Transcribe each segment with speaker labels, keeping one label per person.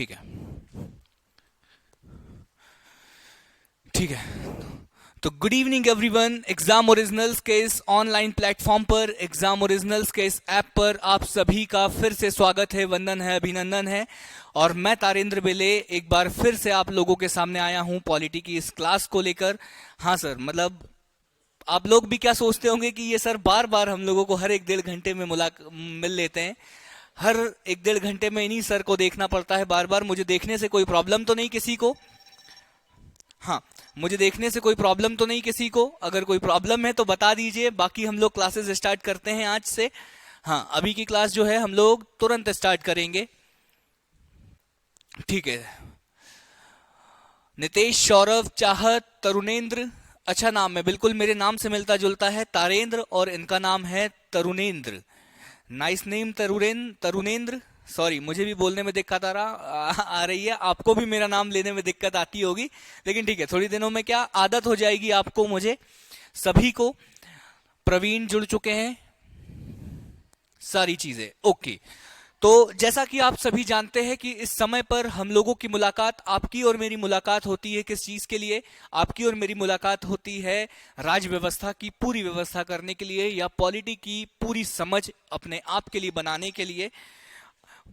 Speaker 1: ठीक है। ठीक है, तो good evening everyone. Exam originals के इस ऑनलाइन प्लेटफॉर्म पर, एग्जाम ओरिजिनल्स के इस ऐप पर आप सभी का फिर से स्वागत है, वंदन है, अभिनंदन है। और मैं तारेंद्र बेले एक बार फिर से आप लोगों के सामने आया हूं पॉलिटी की इस क्लास को लेकर। हाँ सर, मतलब आप लोग भी क्या सोचते होंगे कि ये सर बार बार हम लोगों को हर एक 1.5 घंटे में मिल लेते हैं। हर एक 1.5 घंटे में इन्हीं सर को देखना पड़ता है बार बार। मुझे देखने से कोई प्रॉब्लम तो नहीं किसी को? हाँ, मुझे देखने से कोई प्रॉब्लम तो नहीं किसी को? अगर कोई प्रॉब्लम है तो बता दीजिए, बाकी हम लोग क्लासेस स्टार्ट करते हैं आज से। हाँ, अभी की क्लास जो है हम लोग तुरंत स्टार्ट करेंगे। ठीक है। नितेश, सौरभ, चाहत, तरुणेंद्र, अच्छा नाम है, बिल्कुल मेरे नाम से मिलता जुलता है, तारेंद्र, और इनका नाम है Tarunendra. Nice name Tarunendra. Sorry, मुझे भी बोलने में दिक्कत आ रही है, आपको भी मेरा नाम लेने में दिक्कत आती होगी, लेकिन ठीक है, थोड़ी दिनों में क्या आदत हो जाएगी आपको, मुझे सभी को। प्रवीण जुड़ चुके हैं, सारी चीजें ओके। तो जैसा कि आप सभी जानते हैं कि इस समय पर हम लोगों की मुलाकात, आपकी और मेरी मुलाकात होती है किस चीज के लिए? आपकी और मेरी मुलाकात होती है राज व्यवस्था की पूरी व्यवस्था करने के लिए, या पॉलिटी की पूरी समझ अपने आप के लिए बनाने के लिए।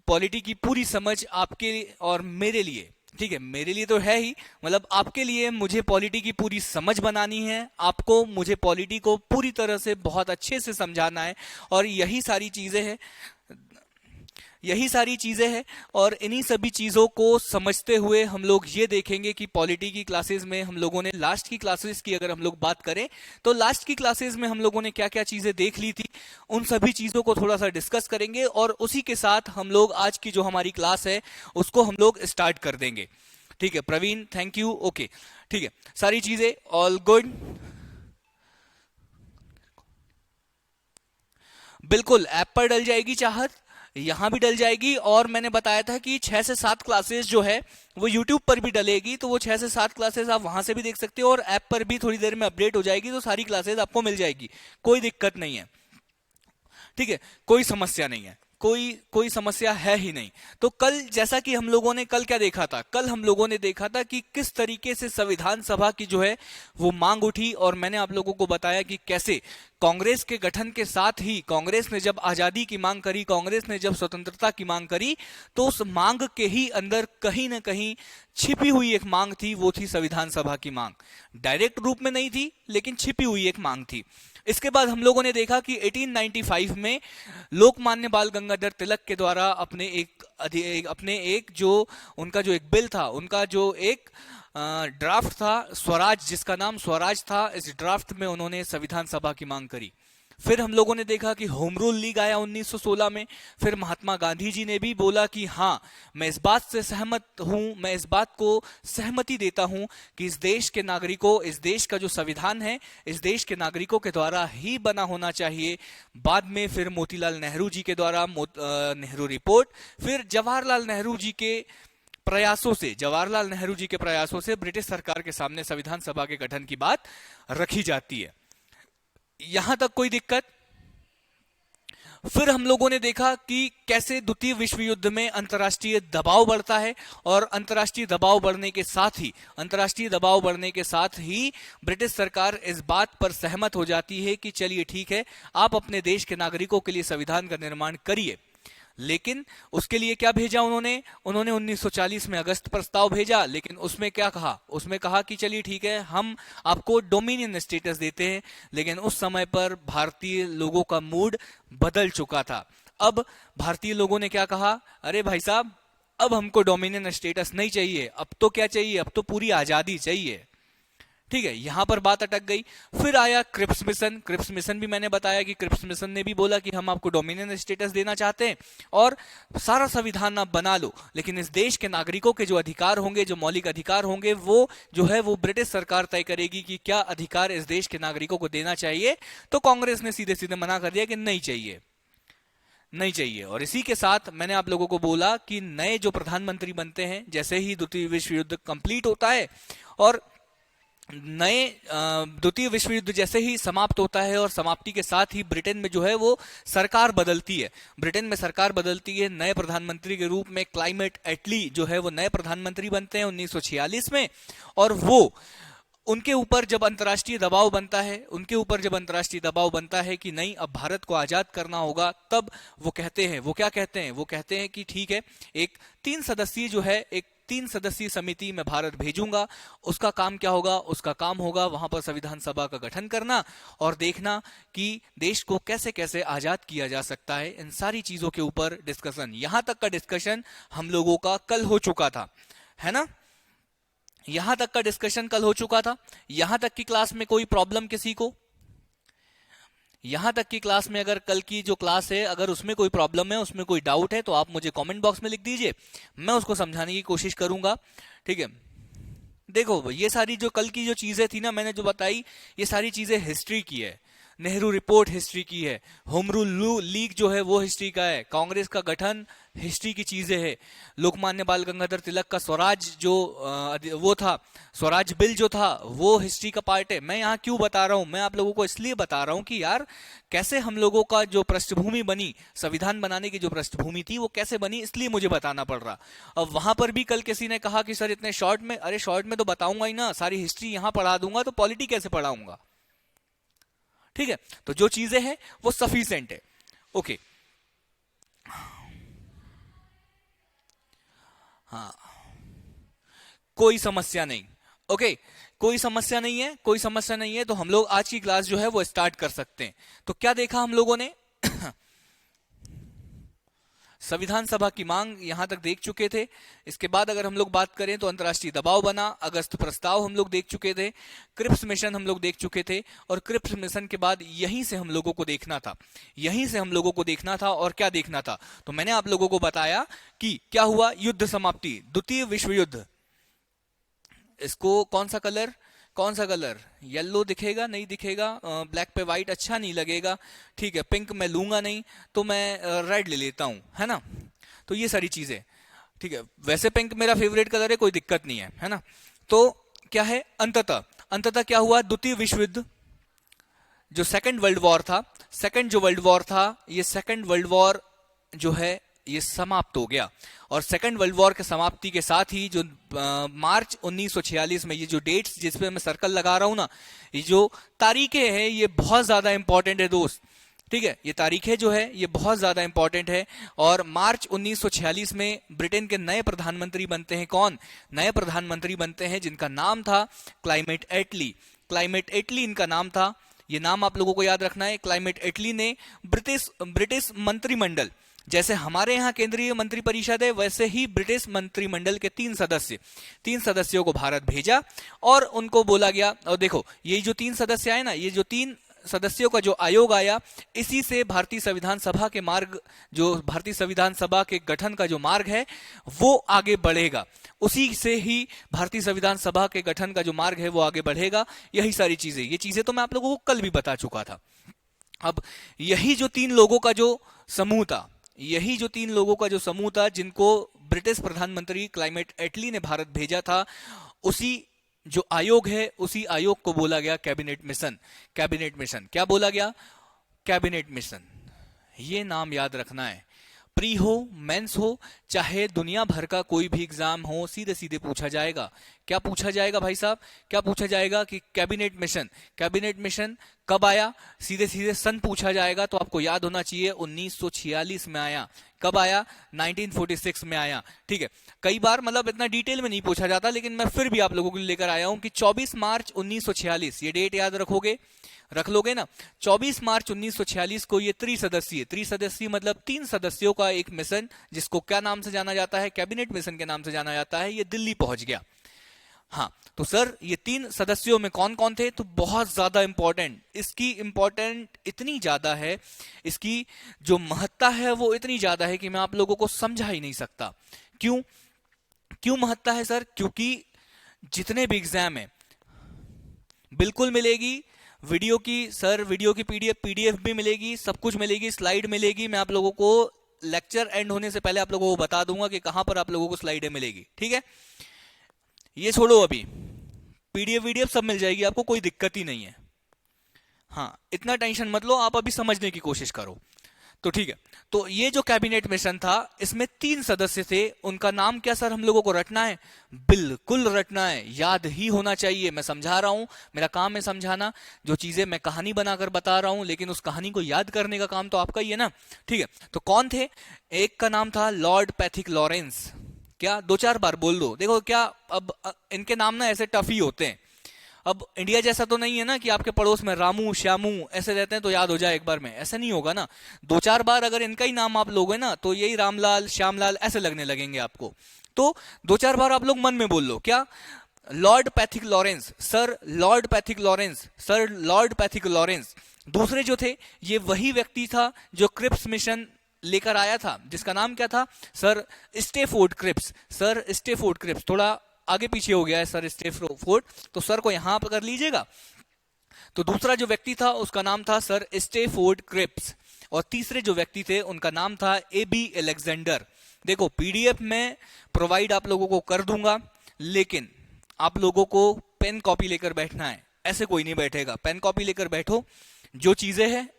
Speaker 1: पॉलिटी की पूरी समझ आपके और मेरे लिए, ठीक है, मेरे लिए तो है ही, मतलब आपके लिए मुझे पॉलिटी की पूरी समझ बनानी है, आपको मुझे पॉलिटी को पूरी तरह से बहुत अच्छे से समझाना है। और यही सारी चीजें हैं। और इन्हीं सभी चीजों को समझते हुए हम लोग ये देखेंगे कि पॉलिटी की क्लासेस में हम लोगों ने, लास्ट की क्लासेस की अगर हम लोग बात करें तो लास्ट की क्लासेस में हम लोगों ने क्या क्या चीजें देख ली थी, उन सभी चीजों को थोड़ा सा डिस्कस करेंगे। और उसी के साथ हम लोग आज की जो हमारी क्लास है उसको हम लोग स्टार्ट कर देंगे। ठीक है प्रवीण, थैंक यू, ओके। ठीक है, सारी चीजें ऑल गुड। बिल्कुल ऐप पर डल जाएगी चाहत, यहां भी डल जाएगी। और मैंने बताया था कि 6 से 7 क्लासेस जो है वो यूट्यूब पर भी डलेगी, तो वो 6 से 7 क्लासेस आप वहां से भी देख सकते हो, और ऐप पर भी थोड़ी देर में अपडेट हो जाएगी, तो सारी क्लासेस आपको मिल जाएगी, कोई दिक्कत नहीं है। ठीक है, कोई समस्या नहीं है, कोई कोई समस्या है ही नहीं। तो कल, जैसा कि हम लोगों ने कल क्या देखा था, कल हम लोगों ने देखा था कि किस तरीके से संविधान सभा की जो है वो मांग उठी, और मैंने आप लोगों को बताया कि कैसे कांग्रेस के गठन के साथ ही, कांग्रेस ने जब आजादी की मांग करी, कांग्रेस ने जब स्वतंत्रता की मांग करी, तो उस मांग के ही अंदर कहीं ना कहीं छिपी हुई एक मांग थी, वो थी संविधान सभा की मांग। डायरेक्ट रूप में नहीं थी, लेकिन छिपी हुई एक मांग थी। इसके बाद हम लोगों ने देखा कि 1895 में लोकमान्य बाल गंगाधर तिलक के द्वारा अपने एक जो उनका जो एक बिल था, उनका जो एक ड्राफ्ट था, स्वराज, जिसका नाम स्वराज था, इस ड्राफ्ट में उन्होंने संविधान सभा की मांग करी। फिर हम लोगों ने देखा कि होम रूल लीग आया 1916 में। फिर महात्मा गांधी जी ने भी बोला कि हाँ, मैं इस बात से सहमत हूं, मैं इस बात को सहमति देता हूं कि इस देश के नागरिकों, इस देश का जो संविधान है, इस देश के नागरिकों के द्वारा ही बना होना चाहिए। बाद में फिर मोतीलाल नेहरू जी के द्वारा नेहरू रिपोर्ट, फिर जवाहरलाल नेहरू जी के प्रयासों से, जवाहरलाल नेहरू जी के प्रयासों से ब्रिटिश सरकार के सामने संविधान सभा के गठन की बात रखी जाती है। यहां तक कोई दिक्कत? फिर हम लोगों ने देखा कि कैसे द्वितीय विश्व युद्ध में अंतर्राष्ट्रीय दबाव बढ़ता है, और अंतर्राष्ट्रीय दबाव बढ़ने के साथ ही ब्रिटिश सरकार इस बात पर सहमत हो जाती है कि चलिए ठीक है, आप अपने देश के नागरिकों के लिए संविधान का निर्माण करिए। लेकिन उसके लिए क्या भेजा उन्होंने? उन्होंने 1940 में अगस्त प्रस्ताव भेजा, लेकिन उसमें क्या कहा? उसमें कहा कि चलिए ठीक है, हम आपको डोमिनियन स्टेटस देते हैं। लेकिन उस समय पर भारतीय लोगों का मूड बदल चुका था। अब भारतीय लोगों ने क्या कहा, अरे भाई साहब, अब हमको डोमिनियन स्टेटस नहीं चाहिए, अब तो क्या चाहिए, अब तो पूरी आजादी चाहिए। ठीक है, यहां पर बात अटक गई। फिर आया क्रिप्स मिशन। क्रिप्स मिशन भी मैंने बताया कि क्रिप्स मिशन ने भी बोला कि हम आपको डोमिनियन स्टेटस देना चाहते हैं, और सारा संविधान आप बना लो, लेकिन इस देश के नागरिकों के जो अधिकार होंगे, जो मौलिक अधिकार होंगे, वो जो है वो ब्रिटिश सरकार तय करेगी कि क्या अधिकार इस देश के नागरिकों को देना चाहिए। तो कांग्रेस ने सीधे सीधे मना कर दिया कि नहीं चाहिए, नहीं चाहिए। और इसी के साथ मैंने आप लोगों को बोला कि नए जो प्रधानमंत्री बनते हैं, जैसे ही द्वितीय विश्व युद्ध कंप्लीट होता है और नए द्वितीय विश्व युद्ध जैसे ही समाप्त होता है और समाप्ति के साथ ही ब्रिटेन में जो है वो सरकार बदलती है। ब्रिटेन में सरकार बदलती है, नए प्रधानमंत्री के रूप में क्लाइमेट एटली जो है वो नए प्रधानमंत्री बनते हैं 1946 में। और वो उनके ऊपर जब अंतर्राष्ट्रीय दबाव बनता है, कि नहीं अब भारत को आजाद करना होगा, तब वो कहते हैं, वो क्या कहते हैं, वो कहते हैं कि ठीक है, एक 3 सदस्यीय समिति में भारत भेजूंगा। उसका काम क्या होगा? उसका काम होगा वहां पर संविधान सभा का गठन करना और देखना कि देश को कैसे कैसे आजाद किया जा सकता है। इन सारी चीजों के ऊपर डिस्कशन, यहां तक का डिस्कशन हम लोगों का कल हो चुका था, है ना? यहां तक का डिस्कशन कल हो चुका था। यहां तक की क्लास में कोई प्रॉब्लम किसी को? यहां तक की क्लास में अगर कल की जो क्लास है अगर उसमें कोई प्रॉब्लम है, उसमें कोई डाउट है, तो आप मुझे कमेंट बॉक्स में लिख दीजिए, मैं उसको समझाने की कोशिश करूंगा। ठीक है, देखो ये सारी जो कल की जो चीजें थी ना, मैंने जो बताई, ये सारी चीजें हिस्ट्री की है। नेहरू रिपोर्ट हिस्ट्री की है, होम रूल लीग जो है वो हिस्ट्री का है, कांग्रेस का गठन हिस्ट्री की चीजें है, लोकमान्य बाल गंगाधर तिलक का स्वराज जो वो था, स्वराज बिल जो था, वो हिस्ट्री का पार्ट है। मैं यहाँ क्यों बता रहा हूँ? मैं आप लोगों को इसलिए बता रहा हूँ कि यार कैसे हम लोगों का जो पृष्ठभूमि बनी, संविधान बनाने की जो पृष्ठभूमि थी वो कैसे बनी, इसलिए मुझे बताना पड़ रहा। अब वहां पर भी कल किसी ने कहा कि सर इतने शॉर्ट में, अरे शॉर्ट में तो बताऊंगा ही ना, सारी हिस्ट्री यहाँ पढ़ा दूंगा तो पॉलिटी कैसे पढ़ाऊंगा? ठीक है, तो जो चीजें हैं वो सफिशिएंट है। ओके, हाँ, कोई समस्या नहीं। ओके, कोई समस्या नहीं है, कोई समस्या नहीं है, तो हम लोग आज की क्लास जो है वो स्टार्ट कर सकते हैं। तो क्या देखा हम लोगों ने? संविधान सभा की मांग यहां तक देख चुके थे। इसके बाद अगर हम लोग बात करें तो अंतर्राष्ट्रीय दबाव बना, अगस्त प्रस्ताव हम लोग देख चुके थे, क्रिप्स मिशन हम लोग देख चुके थे, और क्रिप्स मिशन के बाद यहीं से हम लोगों को देखना था, और क्या देखना था? तो मैंने आप लोगों को बताया कि क्या हुआ, युद्ध समाप्ति, द्वितीय विश्व युद्ध। इसको कौन सा कलर, येलो दिखेगा? नहीं दिखेगा, ब्लैक पे व्हाइट अच्छा नहीं लगेगा, ठीक है, पिंक मैं लूंगा नहीं, तो मैं रेड ले लेता हूं, है ना? तो ये सारी चीजें, ठीक है, वैसे पिंक मेरा फेवरेट कलर है, कोई दिक्कत नहीं है ना? तो क्या है, अंततः क्या हुआ, द्वितीय विश्व युद्ध, जो सेकंड वर्ल्ड वॉर था, ये सेकंड वर्ल्ड वॉर जो है ये समाप्त हो गया। और सेकंड वर्ल्ड वॉर के समाप्ति के साथ ही जो मार्च 1946 में, ये जो डेट्स जिस पे मैं सर्कल लगा रहा हूं ना, ये जो तारीखें हैं ये बहुत ज्यादा इंपॉर्टेंट है दोस्त। ठीक है, ये तारीखें जो है ये बहुत ज्यादा इंपॉर्टेंट है। और मार्च 1946 में ब्रिटेन के नए प्रधानमंत्री बनते हैं, कौन? नए प्रधानमंत्री बनते हैं जिनका नाम था क्लाइमेट एटली इनका नाम था। ये नाम आप लोगों को याद रखना है। क्लाइमेट एटली ने ब्रिटिश मंत्रिमंडल, जैसे हमारे यहाँ केंद्रीय मंत्रिपरिषद है, वैसे ही ब्रिटिश मंत्रिमंडल के 3 सदस्यों को भारत भेजा और उनको बोला गया, और देखो ये जो 3 सदस्य आए ना, ये जो 3 सदस्यों का जो आयोग आया, इसी से भारतीय संविधान सभा के मार्ग, जो भारतीय संविधान सभा के गठन का जो मार्ग है वो आगे बढ़ेगा। उसी से ही भारतीय संविधान सभा के गठन का जो मार्ग है वो आगे बढ़ेगा। यही सारी चीजें, ये चीजें तो मैं आप लोगों को कल भी बता चुका था। अब यही जो 3 लोगों का जो समूह था, जिनको ब्रिटिश प्रधानमंत्री क्लाइमेट एटली ने भारत भेजा था, उसी जो आयोग है, उसी आयोग को बोला गया कैबिनेट मिशन। क्या बोला गया? Cabinet mission. ये नाम याद रखना है। प्री हो, मेंस हो, चाहे दुनिया भर का कोई भी एग्जाम हो, सीधे सीधे पूछा जाएगा। क्या पूछा जाएगा भाई साहब? क्या पूछा जाएगा कि कैबिनेट मिशन कब आया? सीधे सीधे सन पूछा जाएगा, तो आपको याद होना चाहिए 1946 में आया। कब आया? 1946 में आया। ठीक है, कई बार मतलब इतना डिटेल में नहीं पूछा जाता, लेकिन मैं फिर भी आप लोगों के लिए लेकर आया हूं कि 24 मार्च 1946, ये डेट याद रख लोगे ना? 24 मार्च 1946 को ये त्रिसदस्यीय मतलब 3 सदस्यों का एक मिशन, जिसको क्या नाम से जाना जाता है? कैबिनेट मिशन के नाम से जाना जाता है, ये दिल्ली पहुंच गया। हाँ, तो सर ये 3 सदस्यों में कौन कौन थे? तो बहुत ज्यादा इंपॉर्टेंट, इसकी इंपॉर्टेंट इतनी ज्यादा है, इसकी जो महत्ता है वो इतनी ज्यादा है कि मैं आप लोगों को समझा ही नहीं सकता। क्यों महत्ता है सर? क्योंकि जितने भी एग्जाम है, बिल्कुल मिलेगी वीडियो की पीडीएफ भी मिलेगी, सब कुछ मिलेगी, स्लाइड मिलेगी। मैं आप लोगों को लेक्चर एंड होने से पहले आप लोगों को बता दूंगा कि कहां पर आप लोगों को स्लाइडें मिलेगी। ठीक है, ये छोड़ो अभी, पीडीएफ वीडीएफ सब मिल जाएगी आपको, कोई दिक्कत ही नहीं है। हाँ, इतना टेंशन मत लो, आप अभी समझने की कोशिश करो। तो ठीक है, तो ये जो कैबिनेट मिशन था इसमें 3 सदस्य थे। उनका नाम क्या सर हम लोगों को रटना है? बिल्कुल रटना है, याद ही होना चाहिए। मैं समझा रहा हूं, मेरा काम है समझाना। जो चीजें मैं कहानी बनाकर बता रहा हूं, लेकिन उस कहानी को याद करने का काम तो आपका ही है ना। ठीक है, तो कौन थे? एक का नाम था लॉर्ड पैथिक लॉरेंस। क्या 2-4 बार बोल दो। देखो क्या, अब इनके नाम ना ऐसे टफ ही होते हैं। अब इंडिया जैसा तो नहीं है ना कि आपके पड़ोस में रामू श्यामू ऐसे रहते हैं तो याद हो जाए एक बार में, ऐसा नहीं होगा ना। 2-4 बार अगर इनका ही नाम आप लोगे ना तो यही रामलाल श्यामलाल ऐसे लगने लगेंगे आपको। तो 2-4 बार आप लोग मन में बोल लो। क्या? Lord Pethick Lawrence, sir Lord Pethick Lawrence, sir Lord Pethick Lawrence. दूसरे जो थे ये वही व्यक्ति था जो क्रिप्स मिशन लेकर आया था, जिसका नाम क्या था? Sir Stafford Cripps. Sir Stafford Cripps, थोड़ा आगे पीछे हो गया है सर स्टेफोर्ड, तो सर को यहां पर कर लीजिएगा। तो दूसरा जो व्यक्ति था उसका नाम था सर स्टेफोर्ड क्रिप्स, और तीसरे जो व्यक्ति थे उनका नाम था एबी अलेक्जेंडर। देखो पीडीएफ में प्रोवाइड आप लोगों को कर दूंगा, लेकिन आप लोगों को पेन कॉपी लेकर बैठना है। ऐसे कोई नहीं बैठेगा, पेन कॉपी लेकर बैठो। जो चीजें हैं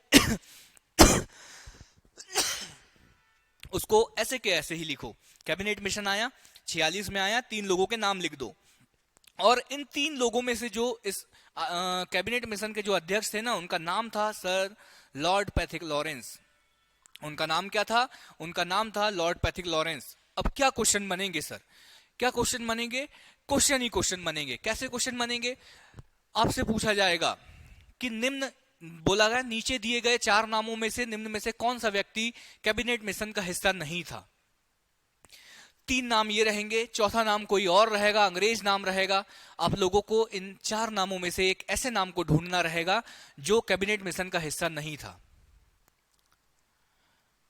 Speaker 1: उसको ऐसे के ऐसे ही लिखो। कैबिनेट मिशन आया 46 में आया, 3 लोगों के नाम लिख दो। और इन 3 लोगों में से जो इस कैबिनेट मिशन के जो अध्यक्ष थे ना, उनका नाम था सर लॉर्ड पैथिक लॉरेंस। उनका नाम क्या था? उनका नाम था लॉर्ड पैथिक लॉरेंस। अब क्या क्वेश्चन बनेंगे सर? क्या क्वेश्चन बनेंगे? क्वेश्चन ही क्वेश्चन बनेंगे। कैसे क्वेश्चन बनेंगे? आपसे पूछा जाएगा कि निम्न, बोला गया नीचे दिए गए 4 नामों में से निम्न में से कौन सा व्यक्ति कैबिनेट मिशन का हिस्सा नहीं था। 3 नाम ये रहेंगे, चौथा नाम कोई और रहेगा, अंग्रेज नाम रहेगा। आप लोगों को इन 4 नामों में से एक ऐसे नाम को ढूंढना रहेगा जो कैबिनेट मिशन का हिस्सा नहीं था।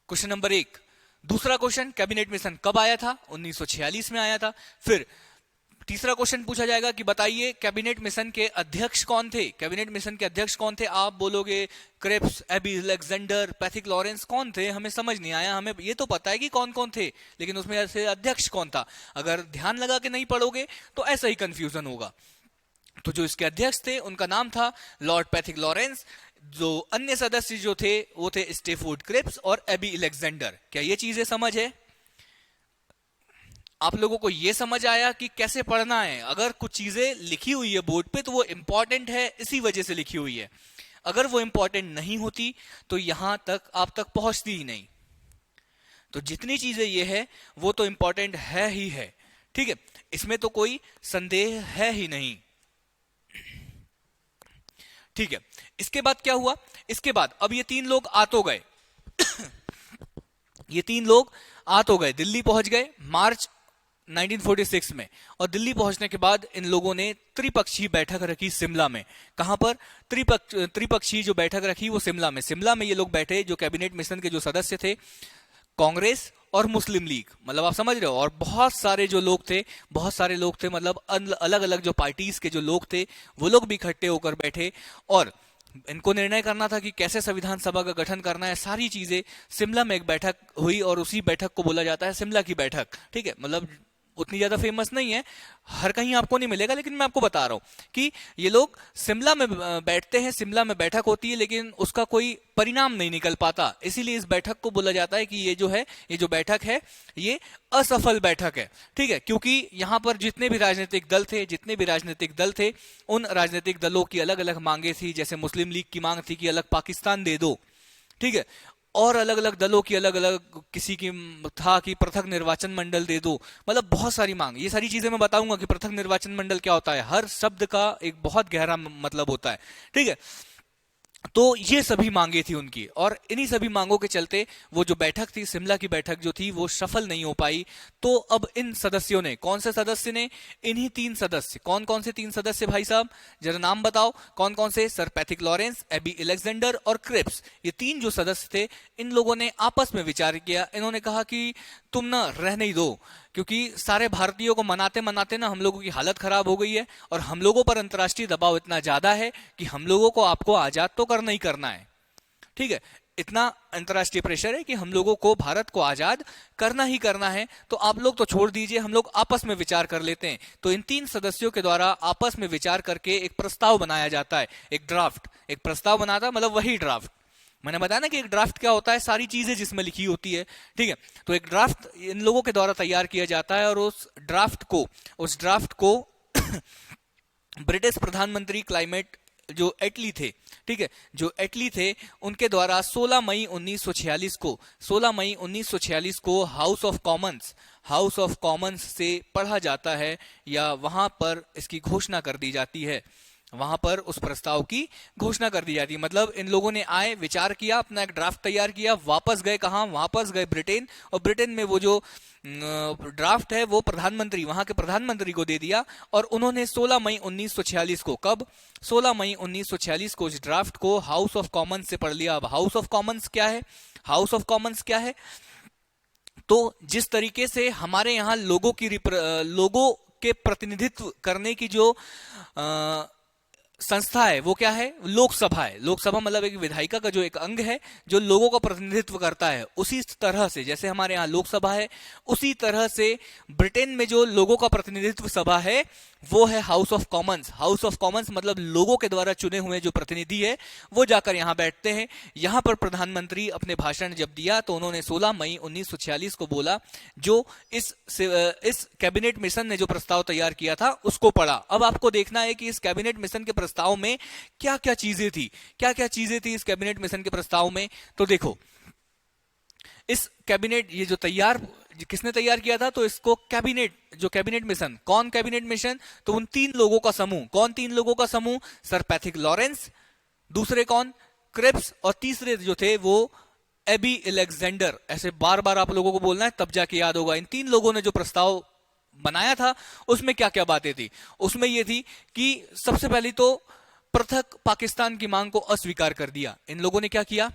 Speaker 1: Question number 1। दूसरा क्वेश्चन, कैबिनेट मिशन कब आया था? 1946 में आया था। फिर तीसरा क्वेश्चन पूछा जाएगा कि बताइए कैबिनेट मिशन के अध्यक्ष कौन थे? कैबिनेट मिशन के अध्यक्ष कौन थे? आप बोलोगे Cripps, A B Alexander, Pethick Lawrence. कौन थे? हमें समझ नहीं आया। हमें ये तो पता है कि कौन कौन थे, लेकिन उसमें से अध्यक्ष कौन था? अगर ध्यान लगा के नहीं पढ़ोगे तो ऐसा ही कंफ्यूजन होगा। तो जो इसके अध्यक्ष थे उनका नाम था लॉर्ड पैथिक लॉरेंस। जो अन्य सदस्य जो थे वो थे स्टेफोर्ड क्रिप्स और एबी अलेक्जेंडर। क्या ये चीजें समझ है? आप लोगों को यह समझ आया कि कैसे पढ़ना है? अगर कुछ चीजें लिखी हुई है बोर्ड पे तो वो इंपॉर्टेंट है, इसी वजह से लिखी हुई है। अगर वो इंपॉर्टेंट नहीं होती तो यहां तक आप तक पहुंचती ही नहीं। तो जितनी चीजें ये है वो तो इंपॉर्टेंट है ही है। ठीक है, इसमें तो कोई संदेह है ही नहीं। ठीक है, इसके बाद क्या हुआ? इसके बाद अब ये 3 लोग आ तो गए ये 3 लोग आ तो गए, दिल्ली पहुंच गए मार्च 1946 में। और दिल्ली पहुंचने के बाद इन लोगों ने त्रिपक्षीय बैठक रखी शिमला में। कहां पर? त्रिपक्षीय जो बैठक रखी वो शिमला में। शिमला में ये लोग बैठे, जो कैबिनेट मिशन के जो सदस्य थे, कांग्रेस और मुस्लिम लीग, मतलब आप समझ रहे हो, और बहुत सारे जो लोग थे, बहुत सारे लोग थे, मतलब अलग अलग जो पार्टीज के जो लोग थे वो लोग भी इकट्ठे होकर बैठे। और इनको निर्णय करना था कि कैसे संविधान सभा का गठन करना है। सारी चीजें शिमला में एक बैठक हुई और उसी बैठक को बोला जाता है शिमला की बैठक। ठीक है, मतलब उतनी ज्यादा फेमस नहीं है, हर कहीं आपको नहीं मिलेगा, लेकिन मैं आपको बता रहा हूं कि ये लोग शिमला में बैठते हैं, शिमला में बैठक होती है, लेकिन उसका कोई परिणाम नहीं निकल पाता। इसीलिए इस बैठक को बोला जाता है कि ये जो बैठक है ये असफल बैठक है। ठीक है, क्योंकि यहां पर जितने भी राजनीतिक दल थे उन राजनीतिक दलों की अलग अलग मांगे थी। जैसे मुस्लिम लीग की मांग थी कि अलग पाकिस्तान दे दो। ठीक है, और अलग अलग दलों की अलग अलग, किसी की था कि पृथक निर्वाचन मंडल दे दो। मतलब बहुत सारी मांग। ये सारी चीजें मैं बताऊंगा कि पृथक निर्वाचन मंडल क्या होता है। हर शब्द का एक बहुत गहरा मतलब होता है। ठीक है, तो ये सभी मांगे थी उनकी, और इन्हीं सभी मांगों के चलते वो जो बैठक थी, शिमला की बैठक जो थी, वो सफल नहीं हो पाई। तो अब इन सदस्यों ने, कौन से सदस्य ने? इन्हीं 3 सदस्य। कौन कौन से 3 सदस्य भाई साहब, जरा नाम बताओ कौन कौन से? Sir Pethick Lawrence, A B Alexander और क्रिप्स। ये 3 जो सदस्य थे, इन लोगों ने आपस में विचार किया। इन्होंने कहा कि तुम ना रहने ही दो, क्योंकि सारे भारतीयों को मनाते मनाते ना हम लोगों की हालत खराब हो गई है, और हम लोगों पर अंतर्राष्ट्रीय दबाव इतना ज्यादा है कि हम लोगों को आपको आजाद तो करना ही करना है। ठीक है, इतना अंतर्राष्ट्रीय प्रेशर है कि हम लोगों को भारत को आजाद करना ही करना है, तो आप लोग तो छोड़ दीजिए, हम लोग आपस में विचार कर लेते हैं। तो इन 3 सदस्यों के द्वारा आपस में विचार करके एक प्रस्ताव बनाया जाता है, एक ड्राफ्ट, एक प्रस्ताव बनाता, मतलब वही ड्राफ्ट। मैंने बताया ना कि एक ड्राफ्ट क्या होता है, सारी चीजें जिसमें लिखी होती है, ठीक है। तो एक ड्राफ्ट इन लोगों के द्वारा तैयार किया जाता है, और उस ड्राफ्ट को ब्रिटिश प्रधानमंत्री क्लाइमेट जो एटली थे, ठीक है, जो एटली थे, उनके द्वारा 16 मई 1946 को हाउस ऑफ कॉमन्स से पढ़ा जाता है, या वहां पर इसकी घोषणा कर दी जाती है, वहां पर उस प्रस्ताव की घोषणा कर दी जाती है। मतलब इन लोगों ने आए, विचार किया, अपना एक ड्राफ्ट तैयार किया, वापस गए कहां, वापस गए ब्रिटेन, और ब्रिटेन में वो जो ड्राफ्ट है वो वहां के प्रधानमंत्री को दे दिया, और उन्होंने 16 मई 1946 को, कब, 16 मई 1946 को इस ड्राफ्ट को हाउस ऑफ कॉमन्स से पढ़ लिया। अब हाउस ऑफ कॉमन्स क्या है, हाउस ऑफ कॉमन्स क्या है, तो जिस तरीके से हमारे यहाँ लोगों के प्रतिनिधित्व करने की जो संस्था है वो क्या है, लोकसभा है। लोकसभा मतलब एक विधायिका का जो एक अंग है जो लोगों का प्रतिनिधित्व करता है। उसी तरह से जैसे हमारे यहाँ लोकसभा है, उसी तरह से ब्रिटेन में जो लोगों का प्रतिनिधित्व सभा है वो है house of Commons. House of Commons मतलब लोगों के द्वारा चुने हुए जो प्रतिनिधि है वो जाकर यहाँ बैठते हैं। यहाँ पर प्रधानमंत्री अपने भाषण जब दिया तो उन्होंने 16 मई 1946 को बोला, जो इस कैबिनेट मिशन ने जो प्रस्ताव तैयार किया था उसको पढ़ा। अब आपको देखना है कि इस कैबिनेट मिशन के प्रस्ताव में क्या क्या चीजें थी, क्या क्या चीजें थी इस कैबिनेट मिशन के प्रस्ताव में। तो देखो, इस कैबिनेट, ये जो किसने तैयार किया था, तो इसको कैबिनेट मिशन, कौन कैबिनेट मिशन, तो उन 3 लोगों का समूह। कौन 3 लोगों का समूह, सर पैथिक लॉरेंस, दूसरे कौन, क्रिप्स, और तीसरे जो थे वो एबी अलेक्जेंडर। ऐसे बार बार आप लोगों को बोलना है तब जाके याद होगा। इन 3 लोगों ने जो प्रस्ताव बनाया था उसमें क्या क्या बातें थी। उसमें यह थी कि सबसे पहले तो पृथक पाकिस्तान की मांग को अस्वीकार कर दिया। इन लोगों ने क्या किया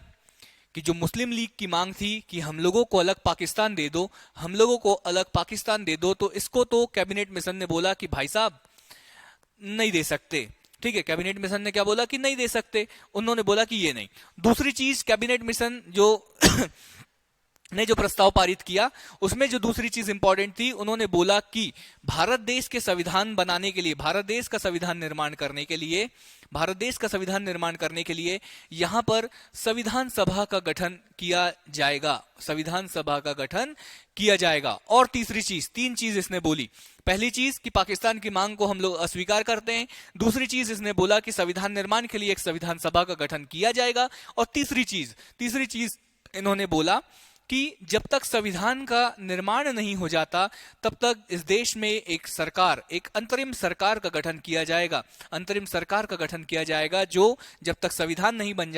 Speaker 1: कि जो मुस्लिम लीग की मांग थी कि हम लोगों को अलग पाकिस्तान दे दो, हम लोगों को अलग पाकिस्तान दे दो, तो इसको तो कैबिनेट मिशन ने बोला कि भाई साहब नहीं दे सकते। ठीक है, कैबिनेट मिशन ने क्या बोला कि नहीं दे सकते, उन्होंने बोला कि ये नहीं। दूसरी चीज, कैबिनेट मिशन जो ने जो प्रस्ताव पारित किया उसमें जो दूसरी चीज इंपॉर्टेंट थी, उन्होंने बोला कि भारत देश के संविधान बनाने के लिए, भारत देश का संविधान निर्माण करने के लिए यहां पर संविधान सभा का गठन किया जाएगा, संविधान सभा का गठन किया जाएगा। और तीसरी चीज, 3 चीज इसने बोली। पहली चीज कि पाकिस्तान की मांग को हम लोग अस्वीकार करते हैं। दूसरी चीज इसने बोला कि संविधान निर्माण के लिए एक संविधान सभा का गठन किया जाएगा। और तीसरी चीज इन्होंने बोला कि जब तक संविधान का निर्माण नहीं हो जाता तब तक इस देश में एक अंतरिम सरकार का गठन किया जाएगा। अंतरिम सरकार का गठन किया जाएगा जो जब तक संविधान नहीं बन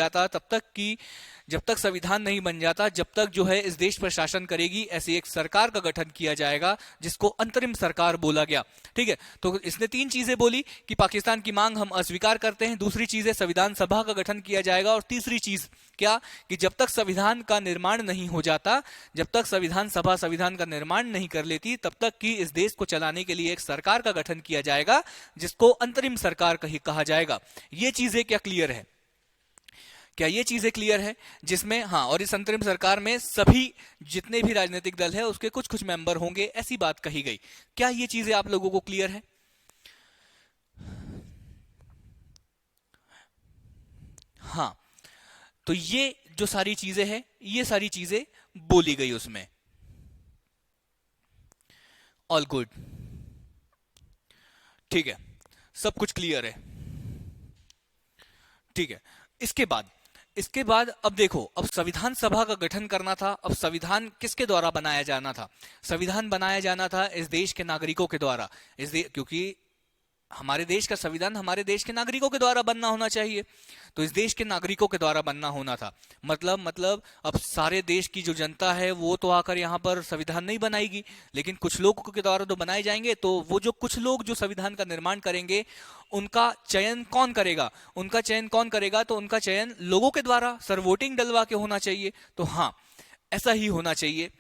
Speaker 1: जाता जब तक जो है इस देश पर शासन करेगी, ऐसी एक सरकार का गठन किया जाएगा जिसको अंतरिम सरकार बोला गया। ठीक है, तो इसने 3 चीजें बोली कि पाकिस्तान की मांग हम अस्वीकार करते हैं, दूसरी चीज है संविधान सभा का गठन किया जाएगा, और तीसरी चीज क्या कि जब तक संविधान का निर्माण नहीं हो जाता, जब तक संविधान सभा संविधान का निर्माण नहीं कर लेती, तब तक कि इस देश को चलाने के लिए एक सरकार का गठन किया जाएगा जिसको अंतरिम सरकार कहा जाएगा। ये चीजें क्या क्लियर है? क्या ये चीजें क्लियर है? जिसमें हाँ, और इस अंतरिम सरकार में सभी जितने भी राजनीतिक दल है उसके कुछ कुछ मेंबर होंगे, ऐसी बात कही गई। क्या ये चीजें आप लोगों को क्लियर है? हाँ, तो ये जो सारी चीजें हैं, ये सारी चीजें बोली गई उसमें। ऑल गुड, ठीक है, सब कुछ क्लियर है। ठीक है, इसके बाद अब देखो, अब संविधान सभा का गठन करना था। अब संविधान किसके द्वारा बनाया जाना था? संविधान बनाया जाना था इस देश के नागरिकों के द्वारा। क्योंकि हमारे देश का संविधान हमारे देश के नागरिकों के द्वारा बनना होना चाहिए, तो इस देश के नागरिकों के द्वारा बनना होना था। मतलब अब सारे देश की जो जनता है वो तो आकर यहाँ पर संविधान नहीं बनाएगी, लेकिन कुछ लोगों के द्वारा तो बनाए जाएंगे। तो वो जो कुछ लोग जो संविधान का निर्माण करेंगे उनका चयन कौन करेगा? तो उनका चयन लोगों के द्वारा, सर वोटिंग डलवा के होना चाहिए। तो हाँ, ऐसा ही होना चाहिए।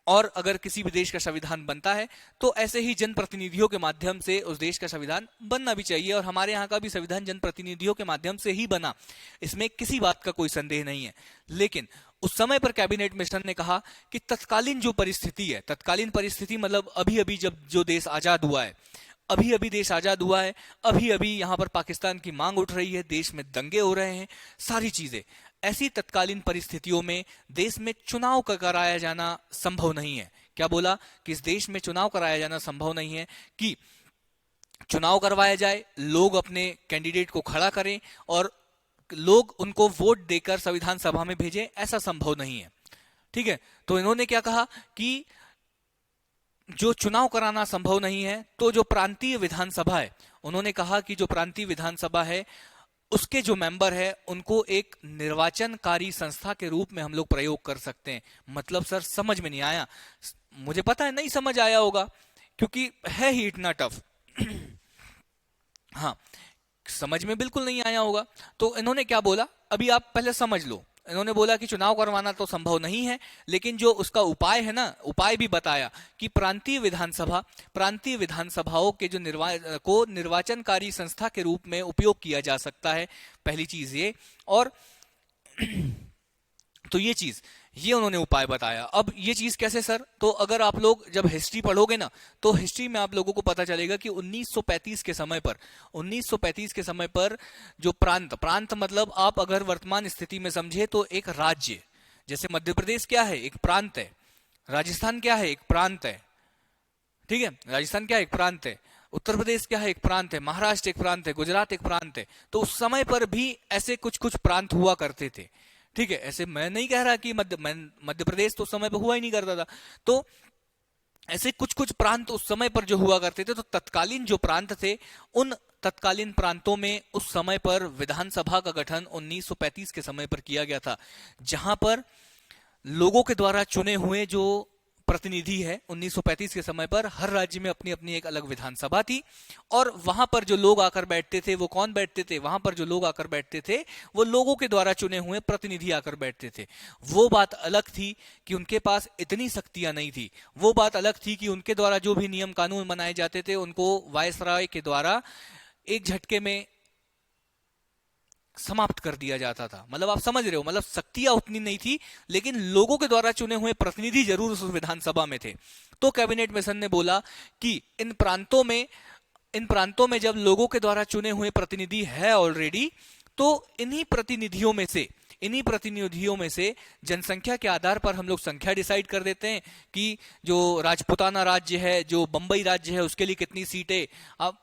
Speaker 1: और अगर किसी भी देश का संविधान बनता है तो ऐसे ही जनप्रतिनिधियों के माध्यम से उस देश का संविधान बनना भी चाहिए, और हमारे यहाँ का भी संविधान जनप्रतिनिधियों के माध्यम से ही बना, इसमें किसी बात का कोई संदेह नहीं है। लेकिन उस समय पर कैबिनेट मिशन ने कहा कि तत्कालीन जो परिस्थिति है, तत्कालीन परिस्थिति मतलब अभी अभी जब जो देश आजाद हुआ है, अभी अभी देश आजाद हुआ है, अभी अभी यहाँ पर पाकिस्तान की मांग उठ रही है, देश में दंगे हो रहे हैं, सारी चीजें, ऐसी तत्कालीन परिस्थितियों में देश में चुनाव का कराया जाना संभव नहीं है। क्या बोला कि इस देश में चुनाव कराया जाना संभव नहीं है, कि चुनाव करवाया जाए, लोग अपने कैंडिडेट को खड़ा करें और लोग उनको वोट देकर संविधान सभा में भेजें, ऐसा संभव नहीं है। ठीक है, तो इन्होंने क्या कहा कि जो चुनाव कराना संभव नहीं है, तो जो प्रांतीय विधानसभा है, उन्होंने कहा कि जो प्रांतीय विधानसभा है उसके जो मेंबर है उनको एक निर्वाचनकारी संस्था के रूप में हम लोग प्रयोग कर सकते हैं। मतलब सर समझ में नहीं आया, मुझे पता है नहीं समझ आया होगा क्योंकि है ही इतना टफ। हाँ, समझ में बिल्कुल नहीं आया होगा। तो इन्होंने क्या बोला, अभी आप पहले समझ लो। इन्होंने बोला कि चुनाव करवाना तो संभव नहीं है, लेकिन जो उसका उपाय है ना, उपाय भी बताया कि प्रांतीय विधानसभाओं के जो निर्वाचनकारी संस्था के रूप में उपयोग किया जा सकता है, पहली चीज ये। और तो ये उन्होंने उपाय बताया। अब ये चीज कैसे सर, तो अगर आप लोग जब हिस्ट्री पढ़ोगे ना, तो हिस्ट्री में आप लोगों को पता चलेगा कि 1935 के समय पर जो प्रांत मतलब आप अगर वर्तमान स्थिति में समझे तो एक राज्य, जैसे मध्य प्रदेश क्या है, एक प्रांत है, राजस्थान क्या है, एक प्रांत है, ठीक है, राजस्थान क्या है, एक प्रांत है, उत्तर प्रदेश क्या है, एक प्रांत है, महाराष्ट्र एक प्रांत है, गुजरात एक प्रांत है। तो उस समय पर भी ऐसे कुछ प्रांत हुआ करते थे। ठीक है, ऐसे मैं नहीं कह रहा कि मध्य प्रदेश तो उस समय पर हुआ ही नहीं करता था, तो ऐसे कुछ प्रांत उस समय पर जो हुआ करते थे। तो तत्कालीन जो प्रांत थे, उन तत्कालीन प्रांतों में उस समय पर विधानसभा का गठन 1935 के समय पर किया गया था, जहां पर लोगों के द्वारा चुने हुए जो प्रतिनिधि है, 1935 के समय पर हर राज्य में अपनी अपनी एक अलग विधानसभा थी, और वहां पर जो लोग आकर बैठते थे वो कौन बैठते थे, वहां पर जो लोग आकर बैठते थे वो लोगों के द्वारा चुने हुए प्रतिनिधि आकर बैठते थे। वो बात अलग थी कि उनके पास इतनी शक्तियां नहीं थी, वो बात अलग थी कि उनके द्वारा जो भी नियम कानून बनाए जाते थे उनको वायसराय के द्वारा एक झटके में समाप्त कर दिया जाता था। मतलब आप समझ रहे हो, मतलब शक्तियां उतनी नहीं थी, लेकिन लोगों के द्वारा चुने हुए प्रतिनिधि जरूर उस विधानसभा में थे। तो कैबिनेट मिशन ने बोला कि इन प्रांतों में जब लोगों के द्वारा चुने हुए प्रतिनिधि है ऑलरेडी, तो इन्हीं प्रतिनिधियों में से जनसंख्या के आधार पर हम लोग संख्या डिसाइड कर देते हैं कि जो राजपुताना राज्य है, जो बंबई राज्य है, उसके लिए कितनी सीटें। अब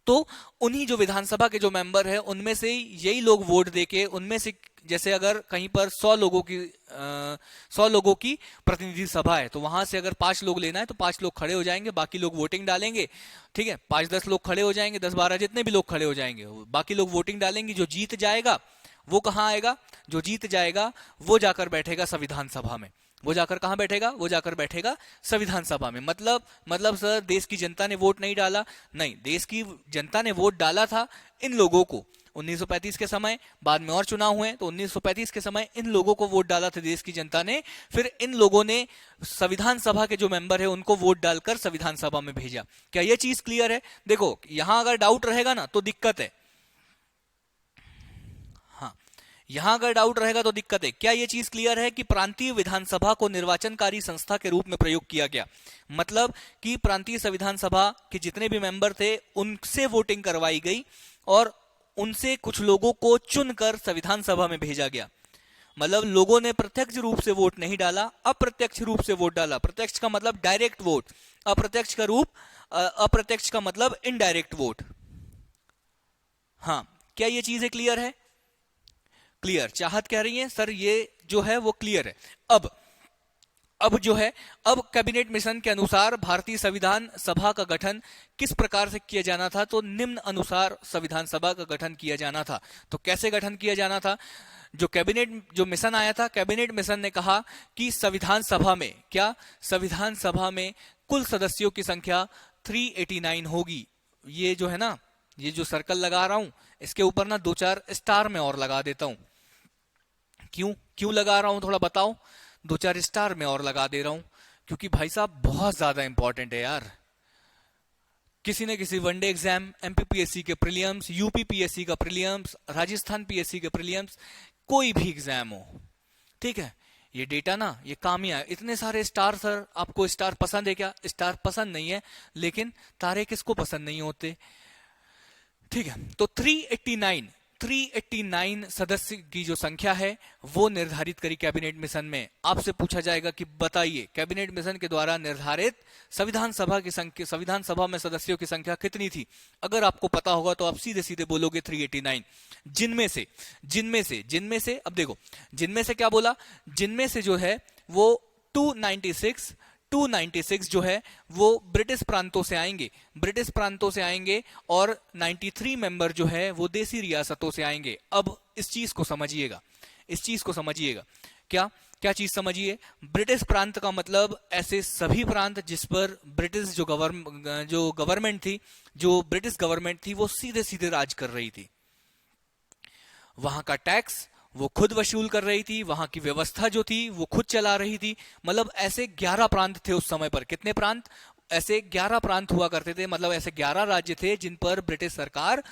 Speaker 1: तो उन्हीं जो विधानसभा के जो मेंबर है उनमें से यही लोग वोट देके, उनमें से जैसे अगर कहीं पर 100 लोगों की प्रतिनिधि सभा है, तो वहां से अगर 5 लोग लेना है तो 5 लोग खड़े हो जाएंगे, बाकी लोग वोटिंग डालेंगे। ठीक है, 5-10 लोग खड़े हो जाएंगे, 10-12 जितने भी लोग खड़े हो जाएंगे, बाकी लोग वोटिंग डालेंगे। जो जीत जाएगा वो कहाँ आएगा, जो जीत जाएगा वो जाकर बैठेगा संविधान सभा में। वो जाकर कहां बैठेगा, वो जाकर बैठेगा संविधान सभा में। मतलब सर देश की जनता ने वोट नहीं डाला, नहीं, देश की जनता ने वोट डाला था इन लोगों को 1935 के समय, बाद में और चुनाव हुए, तो 1935 के समय इन लोगों को वोट डाला था देश की जनता ने, फिर इन लोगों ने संविधान सभा के जो मेंबर है उनको वोट डालकर संविधान सभा में भेजा। क्या यह चीज क्लियर है? देखो यहां अगर डाउट रहेगा ना तो दिक्कत है, यहां अगर डाउट रहेगा तो दिक्कत है। क्या यह चीज क्लियर है कि प्रांतीय विधानसभा को निर्वाचनकारी संस्था के रूप में प्रयोग किया गया? मतलब कि प्रांतीय संविधान सभा के जितने भी मेंबर थे उनसे वोटिंग करवाई गई और उनसे कुछ लोगों को चुनकर संविधान सभा में भेजा गया। मतलब लोगों ने प्रत्यक्ष रूप से वोट नहीं डाला, अप्रत्यक्ष रूप से वोट डाला। प्रत्यक्ष का मतलब डायरेक्ट वोट, अप्रत्यक्ष का मतलब इनडायरेक्ट वोट। हाँ, क्या ये चीजें क्लियर है? क्लियर। चाहत कह रही है सर ये जो है वो क्लियर है। अब जो है, अब कैबिनेट मिशन के अनुसार भारतीय संविधान सभा का गठन किस प्रकार से किया जाना था? तो निम्न अनुसार संविधान सभा का गठन किया जाना था। तो कैसे गठन किया जाना था? जो मिशन आया था, कैबिनेट मिशन ने कहा कि संविधान सभा में कुल सदस्यों की संख्या 389 होगी। ये जो है ना, ये जो सर्कल लगा रहा हूं इसके ऊपर ना 2-4 स्टार में और लगा देता हूं। क्यों लगा रहा हूं थोड़ा बताओ। दो चार स्टार मैं और लगा दे रहा हूं, क्योंकि भाई साहब बहुत ज्यादा इंपॉर्टेंट है यार। किसी न किसी वनडे एग्जाम, एमपीपीएससी के प्रीलिम्स, यूपीपीएससी का प्रीलिम्स, राजस्थान पीएससी के प्रीलिम्स, कोई भी एग्जाम हो, ठीक है, ये डेटा ना ये काम ही आए। इतने सारे स्टार, सर आपको स्टार पसंद है क्या? स्टार पसंद नहीं है, लेकिन तारे किसको पसंद नहीं होते? ठीक है, तो 389 सदस्य की जो संख्या है वो निर्धारित करी कैबिनेट मिशन में। आपसे पूछा जाएगा कि बताइए कैबिनेट मिशन के द्वारा निर्धारित संविधान सभा की संख्या, संविधान सभा में सदस्यों की संख्या कितनी थी? अगर आपको पता होगा तो आप सीधे सीधे बोलोगे 389। जिनमें से अब देखो, जिनमें से क्या बोला, जिनमें से जो है वो 296 जो है वो ब्रिटिश प्रांतों से आएंगे, और 93 मेंबर जो है वो देसी रियासतों से आएंगे। अब इस चीज को समझिएगा, क्या क्या चीज समझिए। ब्रिटिश प्रांत का मतलब ऐसे सभी प्रांत जिस पर ब्रिटिश जो गवर्नमेंट थी वो सीधे सीधे राज कर रही थी, वहां का टैक्स वो खुद वसूल कर रही थी, वहां की व्यवस्था जो थी वो खुद चला रही थी। मतलब ऐसे 11 प्रांत थे उस समय पर। कितने प्रांत? ऐसे 11 प्रांत हुआ करते थे, मतलब ऐसे 11 राज्य थे जिन पर ब्रिटिश सरकार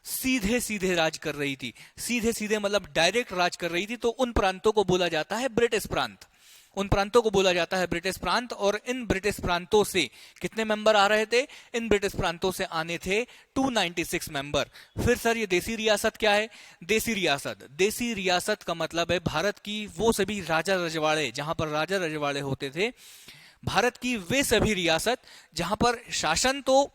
Speaker 1: सीधे सीधे राज कर रही थी। सीधे सीधे मतलब डायरेक्ट राज कर रही थी, तो उन प्रांतों को बोला जाता है ब्रिटिश प्रांत। और इन ब्रिटिश प्रांतों से कितने मेंबर आ रहे थे? इन ब्रिटिश प्रांतों से आने थे 296 मेंबर। फिर सर ये देसी रियासत क्या है? देसी रियासत का मतलब है भारत की वो सभी राजा रजवाड़े, जहां पर राजा रजवाड़े होते थे, भारत की वे सभी रियासत जहां पर शासन तो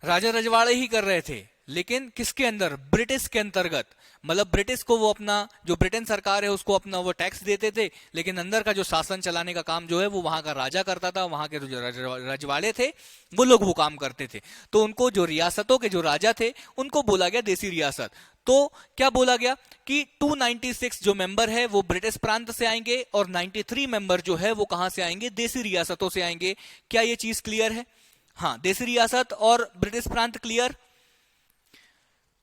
Speaker 1: राजा रजवाड़े ही कर रहे थे, लेकिन किसके अंदर? ब्रिटिश के अंतर्गत। मतलब ब्रिटिश को वो अपना, जो ब्रिटेन सरकार है उसको अपना वो टैक्स देते थे, लेकिन अंदर का जो शासन चलाने का काम जो है वो वहां का राजा करता था, वहां के जो रजवाड़े थे वो लोग वो काम करते थे। तो उनको जो रियासतों के जो राजा थे उनको बोला गया देसी रियासत। तो क्या बोला गया कि 296 जो मेंबर है वो ब्रिटिश प्रांत से आएंगे, और 93 मेंबर जो है वो कहां से आएंगे? देसी रियासतों से आएंगे। क्या ये चीज क्लियर है? हाँ, देसी रियासत और ब्रिटिश प्रांत क्लियर।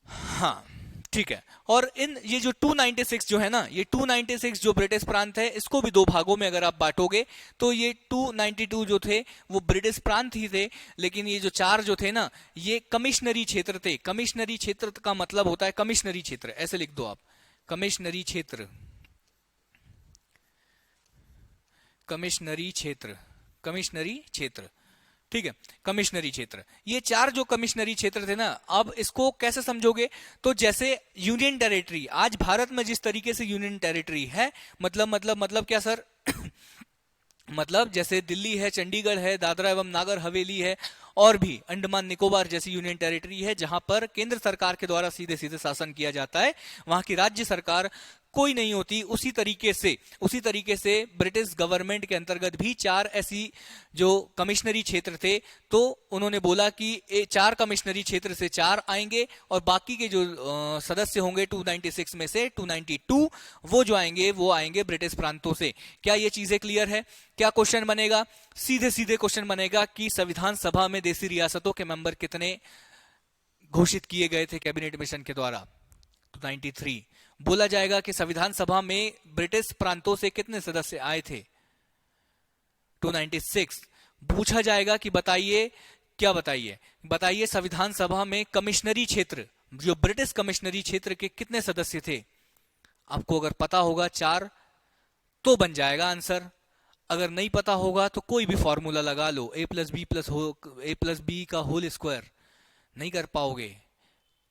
Speaker 1: हाँ ठीक है। और ये जो 296 जो है ना, ये 296 जो ब्रिटिश प्रांत है, इसको भी दो भागों में अगर आप बांटोगे तो ये 292 जो थे वो ब्रिटिश प्रांत ही थे, लेकिन ये जो 4 जो थे ना ये कमिश्नरी क्षेत्र थे। कमिश्नरी क्षेत्र का मतलब होता है कमिश्नरी क्षेत्र, ऐसे लिख दो आप, कमिश्नरी क्षेत्र, ठीक है, कमिश्नरी क्षेत्र। ये 4 जो कमिश्नरी क्षेत्र थे ना, अब इसको कैसे समझोगे? तो जैसे यूनियन टेरिटरी, आज भारत में जिस तरीके से यूनियन टेरिटरी है, मतलब क्या सर? मतलब जैसे दिल्ली है, चंडीगढ़ है, दादरा एवं नागर हवेली है, और भी अंडमान निकोबार जैसी यूनियन टेरिटरी है जहां पर केंद्र सरकार के द्वारा सीधे सीधे शासन किया जाता है, वहां की राज्य सरकार कोई नहीं होती। उसी तरीके से ब्रिटिश गवर्नमेंट के अंतर्गत भी 4 ऐसी जो कमिश्नरी क्षेत्र थे, तो उन्होंने बोला कि 4 कमिश्नरी क्षेत्र से 4 आएंगे, और बाकी के जो सदस्य होंगे 296 में से 292 वो जो आएंगे वो आएंगे ब्रिटिश प्रांतों से। क्या ये चीजें क्लियर है? क्या क्वेश्चन बनेगा? सीधे सीधे क्वेश्चन बनेगा कि संविधान सभा में देसी रियासतों के मेंबर कितने घोषित किए गए थे कैबिनेट मिशन के द्वारा? 293। बोला जाएगा कि संविधान सभा में ब्रिटिश प्रांतों से कितने सदस्य आए थे? 296। पूछा जाएगा कि बताइए संविधान सभा में कमिश्नरी क्षेत्र, जो ब्रिटिश कमिश्नरी क्षेत्र के कितने सदस्य थे? आपको अगर पता होगा 4 तो बन जाएगा आंसर, अगर नहीं पता होगा तो कोई भी फॉर्मूला लगा लो, a+b का होल स्क्वायर। नहीं कर पाओगे,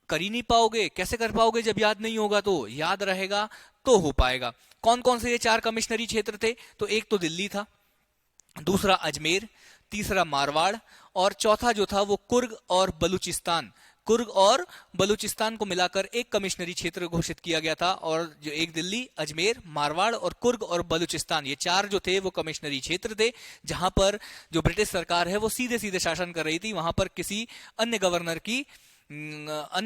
Speaker 1: कर ही नहीं पाओगे। कैसे कर पाओगे जब याद नहीं होगा? तो याद रहेगा तो हो पाएगा। कौन कौन से ये 4 कमिश्नरी क्षेत्र थे? तो एक तो दिल्ली था, दूसरा अजमेर, तीसरा मारवाड़, और चौथा जो था वो कुर्ग और बलूचिस्तान को मिलाकर एक कमिश्नरी क्षेत्र घोषित किया गया था। और जो एक दिल्ली, अजमेर, मारवाड़ और कुर्ग और बलूचिस्तान, ये 4 जो थे वो कमिश्नरी क्षेत्र थे, जहां पर जो ब्रिटिश सरकार है वो सीधे सीधे शासन कर रही थी। वहां पर किसी अन्य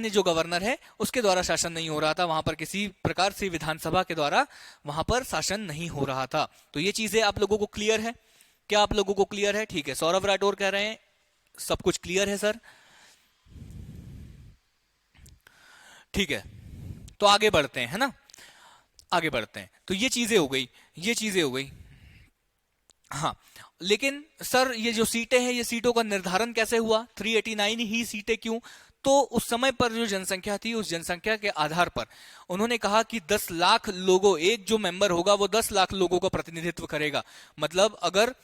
Speaker 1: जो गवर्नर है उसके द्वारा शासन नहीं हो रहा था, वहां पर किसी प्रकार से विधानसभा के द्वारा वहां पर शासन नहीं हो रहा था। तो ये चीजें आप लोगों को क्लियर है? क्या आप लोगों को क्लियर है? ठीक है, सौरभ राठौर कह रहे हैं सब कुछ क्लियर है सर। ठीक है, तो आगे बढ़ते हैं, है ना। आगे बढ़ते हैं। तो ये चीजें हो गई, ये चीजें हो गई। हाँ, लेकिन सर ये जो सीटें हैं, ये सीटों का निर्धारण कैसे हुआ, 389 ही सीटें क्यों? तो उस समय पर जो जनसंख्या थी, उस जनसंख्या के आधार पर उन्होंने कहा कि 10 लाख लोगों, एक जो मेंबर होगा वो 10 लाख लोगों का प्रतिनिधित्व करेगा। मतलब अगर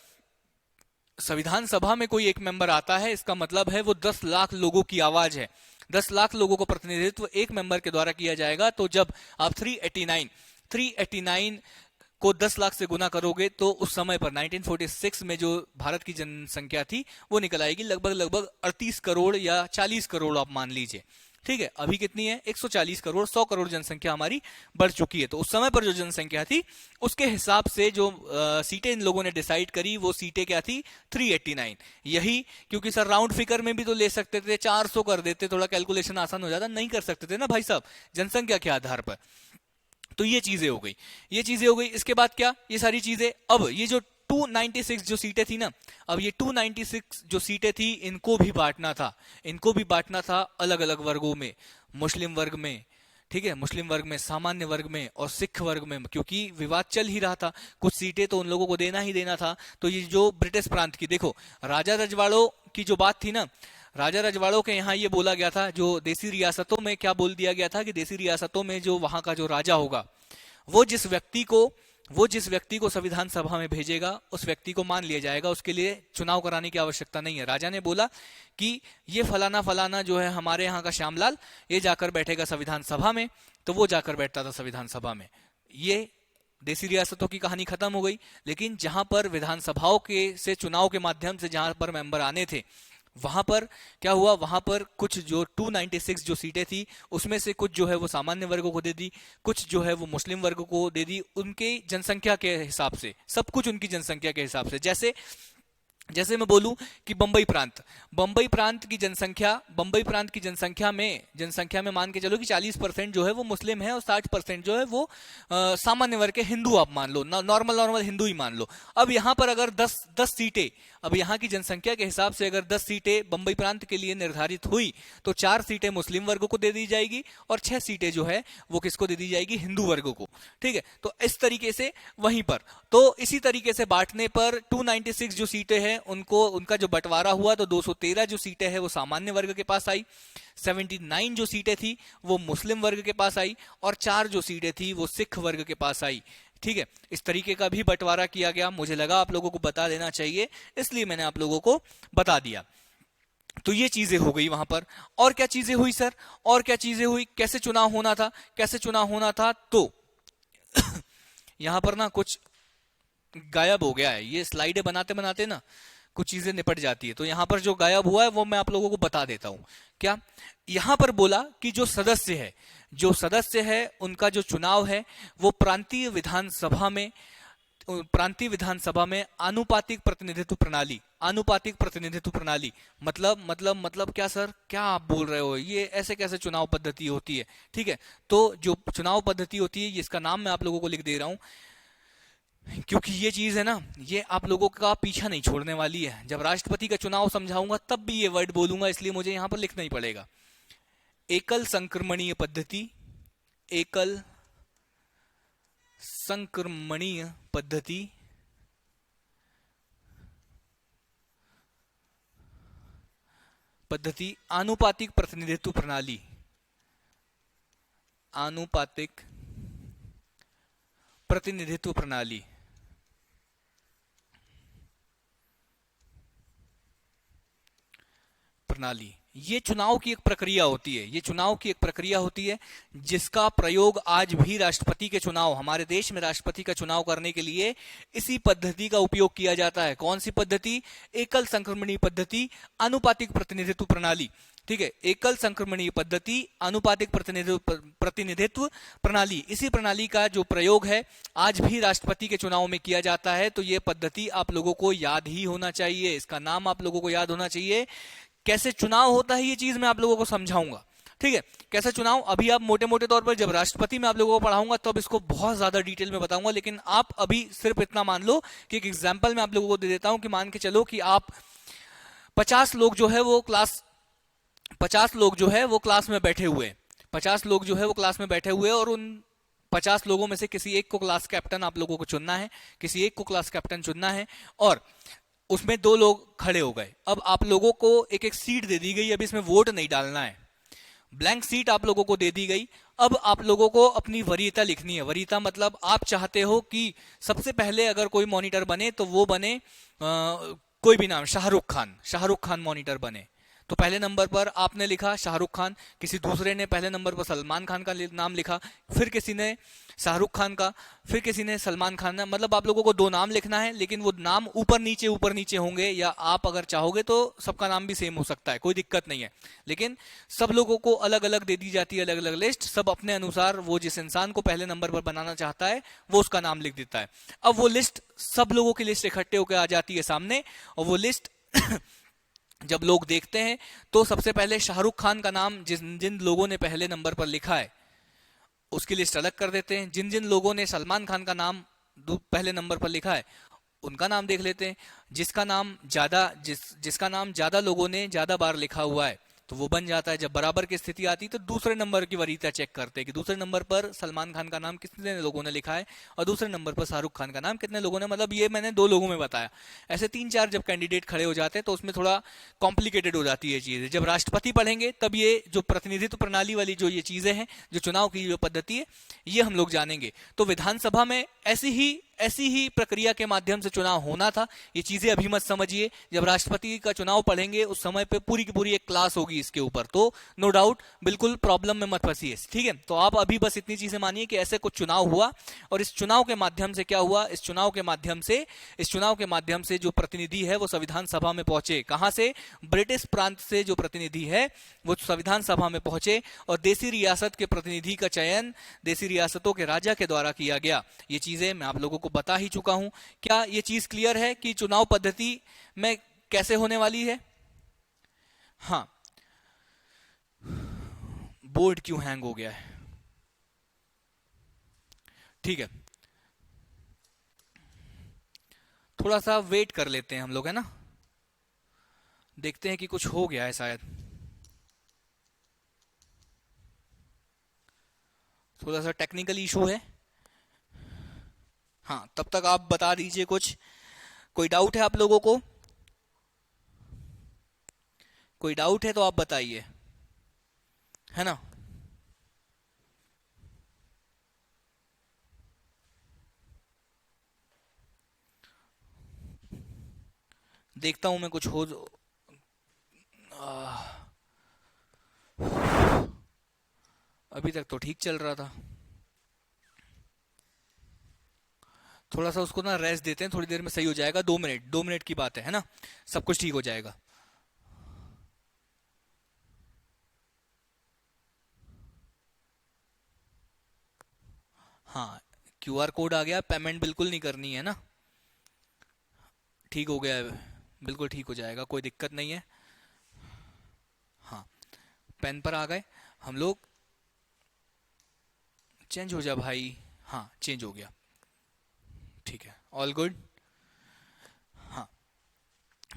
Speaker 1: संविधान सभा में कोई एक मेंबर आता है, इसका मतलब है वो 10 लाख लोगों की आवाज है। 10 लाख लोगों का प्रतिनिधित्व एक मेंबर के द्वारा किया जाएगा। तो जब आप 389 को 10 लाख से गुना करोगे तो उस समय पर 1946 में जो भारत की जनसंख्या थी वो निकल आएगी लगभग 38 करोड़ या 40 करोड़ आप मान लीजिए। ठीक है, अभी कितनी है, 140 करोड़, 100 करोड़ जनसंख्या हमारी बढ़ चुकी है। तो उस समय पर जो जनसंख्या थी उसके हिसाब से जो सीटें इन लोगों ने डिसाइड करी, वो सीटें क्या थी, 389। यही, क्योंकि सर राउंड फिगर में भी तो ले सकते थे, 400 कर देते, थोड़ा कैलकुलेशन आसान हो जाता, नहीं कर सकते थे ना भाई साहब जनसंख्या के आधार पर। तो ये चीजें हो गई, ये चीजें हो गई। इसके बाद क्या, ये सारी चीजें, अब ये जो 296 जो सीटें थी ना, अब ये 296 जो सीटें थी इनको भी बांटना था, इनको भी बांटना था अलग अलग वर्गों में, मुस्लिम वर्ग में, ठीक है, मुस्लिम वर्ग में, सामान्य वर्ग में और सिख वर्ग में, क्योंकि विवाद चल ही रहा था, कुछ सीटें तो उन लोगों को देना ही देना था। तो ये जो ब्रिटिश प्रांत की, देखो राजा रजवाड़ों की जो बात थी ना, राजा रजवाड़ों के यहाँ ये बोला गया था, जो देसी रियासतों में क्या बोल दिया गया था कि देसी रियासतों में जो वहां का जो राजा होगा वो जिस व्यक्ति को संविधान सभा में भेजेगा उस व्यक्ति को मान लिया जाएगा, उसके लिए चुनाव कराने की आवश्यकता नहीं है। राजा ने बोला कि ये फलाना फलाना जो है हमारे यहाँ का श्यामलाल, ये जाकर बैठेगा संविधान सभा में, तो वो जाकर बैठता था संविधान सभा में। ये देसी रियासतों की कहानी खत्म हो गई। लेकिन जहां पर विधानसभाओं के से चुनाव के माध्यम से जहां पर मेंबर आने थे, वहां पर क्या हुआ, वहां पर कुछ जो 296 जो सीटें थी उसमें से कुछ जो है वो सामान्य वर्गों को दे दी, कुछ जो है वो मुस्लिम वर्ग को दे दी, उनके जनसंख्या के हिसाब से, सब कुछ उनकी जनसंख्या के हिसाब से। जैसे मैं बोलूं कि बंबई प्रांत की जनसंख्या में मान के चलो कि 40% जो है वो मुस्लिम है और 60% जो है वो सामान्य वर्ग के हिंदू आप मान लो, नॉर्मल हिंदू ही मान लो। अब यहाँ पर अगर 10 सीटें, अब यहाँ की जनसंख्या के हिसाब से अगर 10 सीटें बंबई प्रांत के लिए निर्धारित हुई तो 4 सीटें मुस्लिम वर्ग को दे दी जाएगी और 6 सीटें जो है वो किसको दे दी जाएगी, हिंदू वर्ग को। ठीक है, तो इस तरीके से वहीं पर, तो इसी तरीके से बांटने पर 296 जो सीटें हैं उनको, उनका जो बंटवारा हुआ तो 213 जो सीटें हैं वो सामान्य वर्ग के पास आई, 79 जो सीटें थी वो मुस्लिम वर्ग के पास आई और 4 जो सीटें थी वो सिख वर्ग के पास आई। ठीक है, इस तरीके का भी बंटवारा किया गया। मुझे लगा आप लोगों को बता देना चाहिए, इसलिए मैंने आप लोगों को बता दिया। तो ये चीजें हो गई वहां पर। और क्या चीजें हुई सर, और क्या चीजें हुई, कैसे चुनाव होना था, तो यहां पर ना कुछ गायब हो गया है, ये स्लाइडें बनाते बनाते ना कुछ चीजें निपट जाती है। तो यहां पर जो गायब हुआ है वो मैं आप लोगों को बता देता हूं। क्या, यहां पर बोला कि जो सदस्य है उनका जो चुनाव है वो प्रांतीय विधानसभा में आनुपातिक प्रतिनिधित्व प्रणाली, मतलब क्या सर, क्या आप बोल रहे हो, ये ऐसे कैसे चुनाव पद्धति होती है। ठीक है, तो जो चुनाव पद्धति होती है, इसका नाम मैं आप लोगों को लिख दे रहा हूं, क्योंकि ये चीज है ना, ये आप लोगों का पीछा नहीं छोड़ने वाली है। जब राष्ट्रपति का चुनाव समझाऊंगा तब भी ये वर्ड बोलूंगा, इसलिए मुझे यहां पर लिखना ही पड़ेगा। एकल संक्रमणीय पद्धति, एकल संक्रमणीय पद्धति, आनुपातिक प्रतिनिधित्व प्रणाली, आनुपातिक प्रतिनिधित्व प्रणाली। ये चुनाव की एक प्रक्रिया होती है, जिसका प्रयोग आज भी राष्ट्रपति के चुनाव, हमारे देश में राष्ट्रपति का चुनाव करने के लिए इसी पद्धति का उपयोग किया जाता है। कौन सी पद्धति, एकल संक्रमणीय पद्धति, आनुपातिक प्रतिनिधित्व प्रणाली। ठीक है, एकल संक्रमणीय पद्धति, आनुपातिक प्रतिनिधित्व प्रणाली, इसी प्रणाली का जो प्रयोग है आज भी राष्ट्रपति के चुनाव में किया जाता है। तो ये पद्धति आप लोगों को याद ही होना चाहिए, इसका नाम आप लोगों को याद होना चाहिए। कैसे चुनाव होता है ये चीज मैं आप लोगों को समझाऊंगा। ठीक है, कैसा चुनाव, अभी आप मोटे मोटे तौर पर, जब राष्ट्रपति में आप लोगों को पढ़ाऊंगा तब इसको बहुत ज्यादा डिटेल में बताऊंगा, लेकिन आप अभी सिर्फ इतना मान लो कि एक एग्जांपल मैं आप लोगों को दे देता हूं कि मान के चलो कि आप 50 लोग जो है वो क्लास में बैठे हुए, 50 लोग जो है वो क्लास में बैठे हुए और उन 50 लोगों में से किसी एक को क्लास कैप्टन आप लोगों को चुनना है, किसी एक को क्लास कैप्टन चुनना है, और उसमें 2 लोग खड़े हो गए। अब आप लोगों को एक एक सीट दे दी गई, अब इसमें वोट नहीं डालना है, ब्लैंक सीट आप लोगों को दे दी गई। अब आप लोगों को अपनी वरीयता लिखनी है। वरीयता मतलब आप चाहते हो कि सबसे पहले अगर कोई मॉनिटर बने तो वो बने कोई भी नाम, शाहरुख खान मॉनिटर बने। तो पहले नंबर पर आपने लिखा शाहरुख खान, किसी दूसरे ने पहले नंबर पर सलमान खान का नाम लिखा, फिर किसी ने शाहरुख खान का, फिर किसी ने सलमान खान। मतलब आप लोगों को 2 नाम लिखना है, लेकिन वो नाम ऊपर नीचे होंगे, या आप अगर चाहोगे तो सबका नाम भी सेम हो सकता है, कोई दिक्कत नहीं है। लेकिन सब लोगों को अलग अलग दे दी जाती है, अलग अलग लिस्ट, सब अपने अनुसार वो जिस इंसान को पहले नंबर पर बनाना चाहता है वो उसका नाम लिख देता है। अब वो लिस्ट, सब लोगों की लिस्ट इकट्ठे होकर आ जाती है सामने, और वो लिस्ट जब लोग देखते हैं तो सबसे पहले शाहरुख खान का नाम जिन लोगों ने पहले नंबर पर लिखा है उसकी लिस्ट अलग कर देते हैं। जिन जिन लोगों ने सलमान खान का नाम पहले नंबर पर लिखा है उनका नाम देख लेते हैं। जिसका नाम ज्यादा लोगों ने ज्यादा बार लिखा हुआ है तो वो बन जाता है। जब बराबर की स्थिति आती है तो दूसरे नंबर की वरीयता चेक करते हैं कि दूसरे नंबर पर सलमान खान का नाम कितने लोगों ने लिखा है और दूसरे नंबर पर शाहरुख खान का नाम कितने लोगों ने, मतलब ये मैंने 2 लोगों में बताया। ऐसे 3-4 जब कैंडिडेट खड़े हो जाते हैं तो उसमें थोड़ा कॉम्प्लिकेटेड हो जाती है चीजें। जब राष्ट्रपति पढ़ेंगे तब ये जो प्रतिनिधित्व प्रणाली वाली जो ये चीजें हैं, जो चुनाव की जो पद्धति है, ये हम लोग जानेंगे। तो विधानसभा में ऐसी ही प्रक्रिया के माध्यम से चुनाव होना था। ये चीजें अभी मत समझिए, जब राष्ट्रपति का चुनाव पढ़ेंगे उस समय पे पूरी की पूरी एक क्लास होगी इसके ऊपर, तो नो डाउट बिल्कुल प्रॉब्लम में मत फंसिए, ठीक है। तो आप अभी बस इतनी चीजें मानिए कि ऐसे कुछ चुनाव हुआ, और इस चुनाव के माध्यम से क्या हुआ, इस चुनाव के माध्यम से जो प्रतिनिधि है वो संविधान सभा में पहुंचे। कहां से? ब्रिटिश प्रांत से जो प्रतिनिधि है वो संविधान सभा में पहुंचे, और देसी रियासत के प्रतिनिधि का चयन देसी रियासतों के राजा के द्वारा किया गया। ये चीजें मैं आप लोगों को बता ही चुका हूं। क्या ये चीज क्लियर है कि चुनाव पद्धति में कैसे होने वाली है? हाँ, बोर्ड क्यों हैंग हो गया है? ठीक है, थोड़ा सा वेट कर लेते हैं हम लोग, है ना। देखते हैं कि कुछ हो गया है शायद, थोड़ा सा टेक्निकल इशू है। हाँ, तब तक आप बता दीजिए कुछ। कोई डाउट है आप लोगों को? कोई डाउट है तो आप बताइए, है ना। देखता हूं मैं कुछ हो। अभी तक तो ठीक चल रहा था। थोड़ा सा उसको ना रेस्ट देते हैं, थोड़ी देर में सही हो जाएगा। 2 मिनट की बात है ना, सब कुछ ठीक हो जाएगा। हाँ, क्यूआर कोड आ गया, पेमेंट बिल्कुल नहीं करनी है ना। ठीक हो गया है, बिल्कुल ठीक हो जाएगा, कोई दिक्कत नहीं है। हाँ, पेन पर आ गए हम लोग। चेंज हो जा भाई। हाँ, चेंज हो गया, ठीक है, ऑल गुड। हाँ,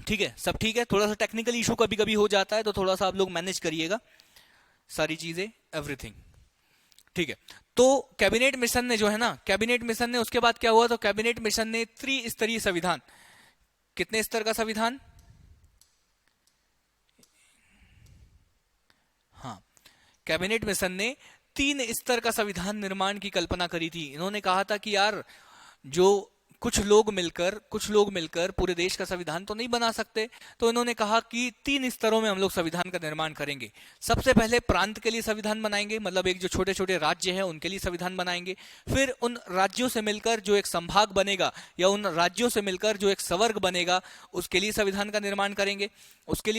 Speaker 1: ठीक है, सब ठीक है। थोड़ा सा टेक्निकल इशू कभी कभी हो जाता है, तो थोड़ा सा आप लोग मैनेज करिएगा सारी चीजें, एवरीथिंग, ठीक है। तो कैबिनेट मिशन ने जो है ना, कैबिनेट मिशन ने उसके बाद क्या हुआ, तो कैबिनेट मिशन ने त्रिस्तरीय संविधान, कितने स्तर का संविधान? हाँ, कैबिनेट मिशन ने 3 स्तर का संविधान निर्माण की कल्पना करी थी। इन्होंने कहा था कि यार, जो कुछ लोग मिलकर पूरे देश का संविधान तो नहीं बना सकते, तो इन्होंने कहा कि 3 स्तरों में हम लोग संविधान का निर्माण करेंगे। सबसे पहले प्रांत के लिए संविधान बनाएंगे, मतलब एक जो छोटे छोटे राज्य हैं उनके लिए संविधान बनाएंगे। फिर उन राज्यों से मिलकर जो एक संभाग बनेगा, या उन राज्यों से मिलकर जो एक संवर्ग बनेगा, उसके लिए संविधान का निर्माण करेंगे। उसके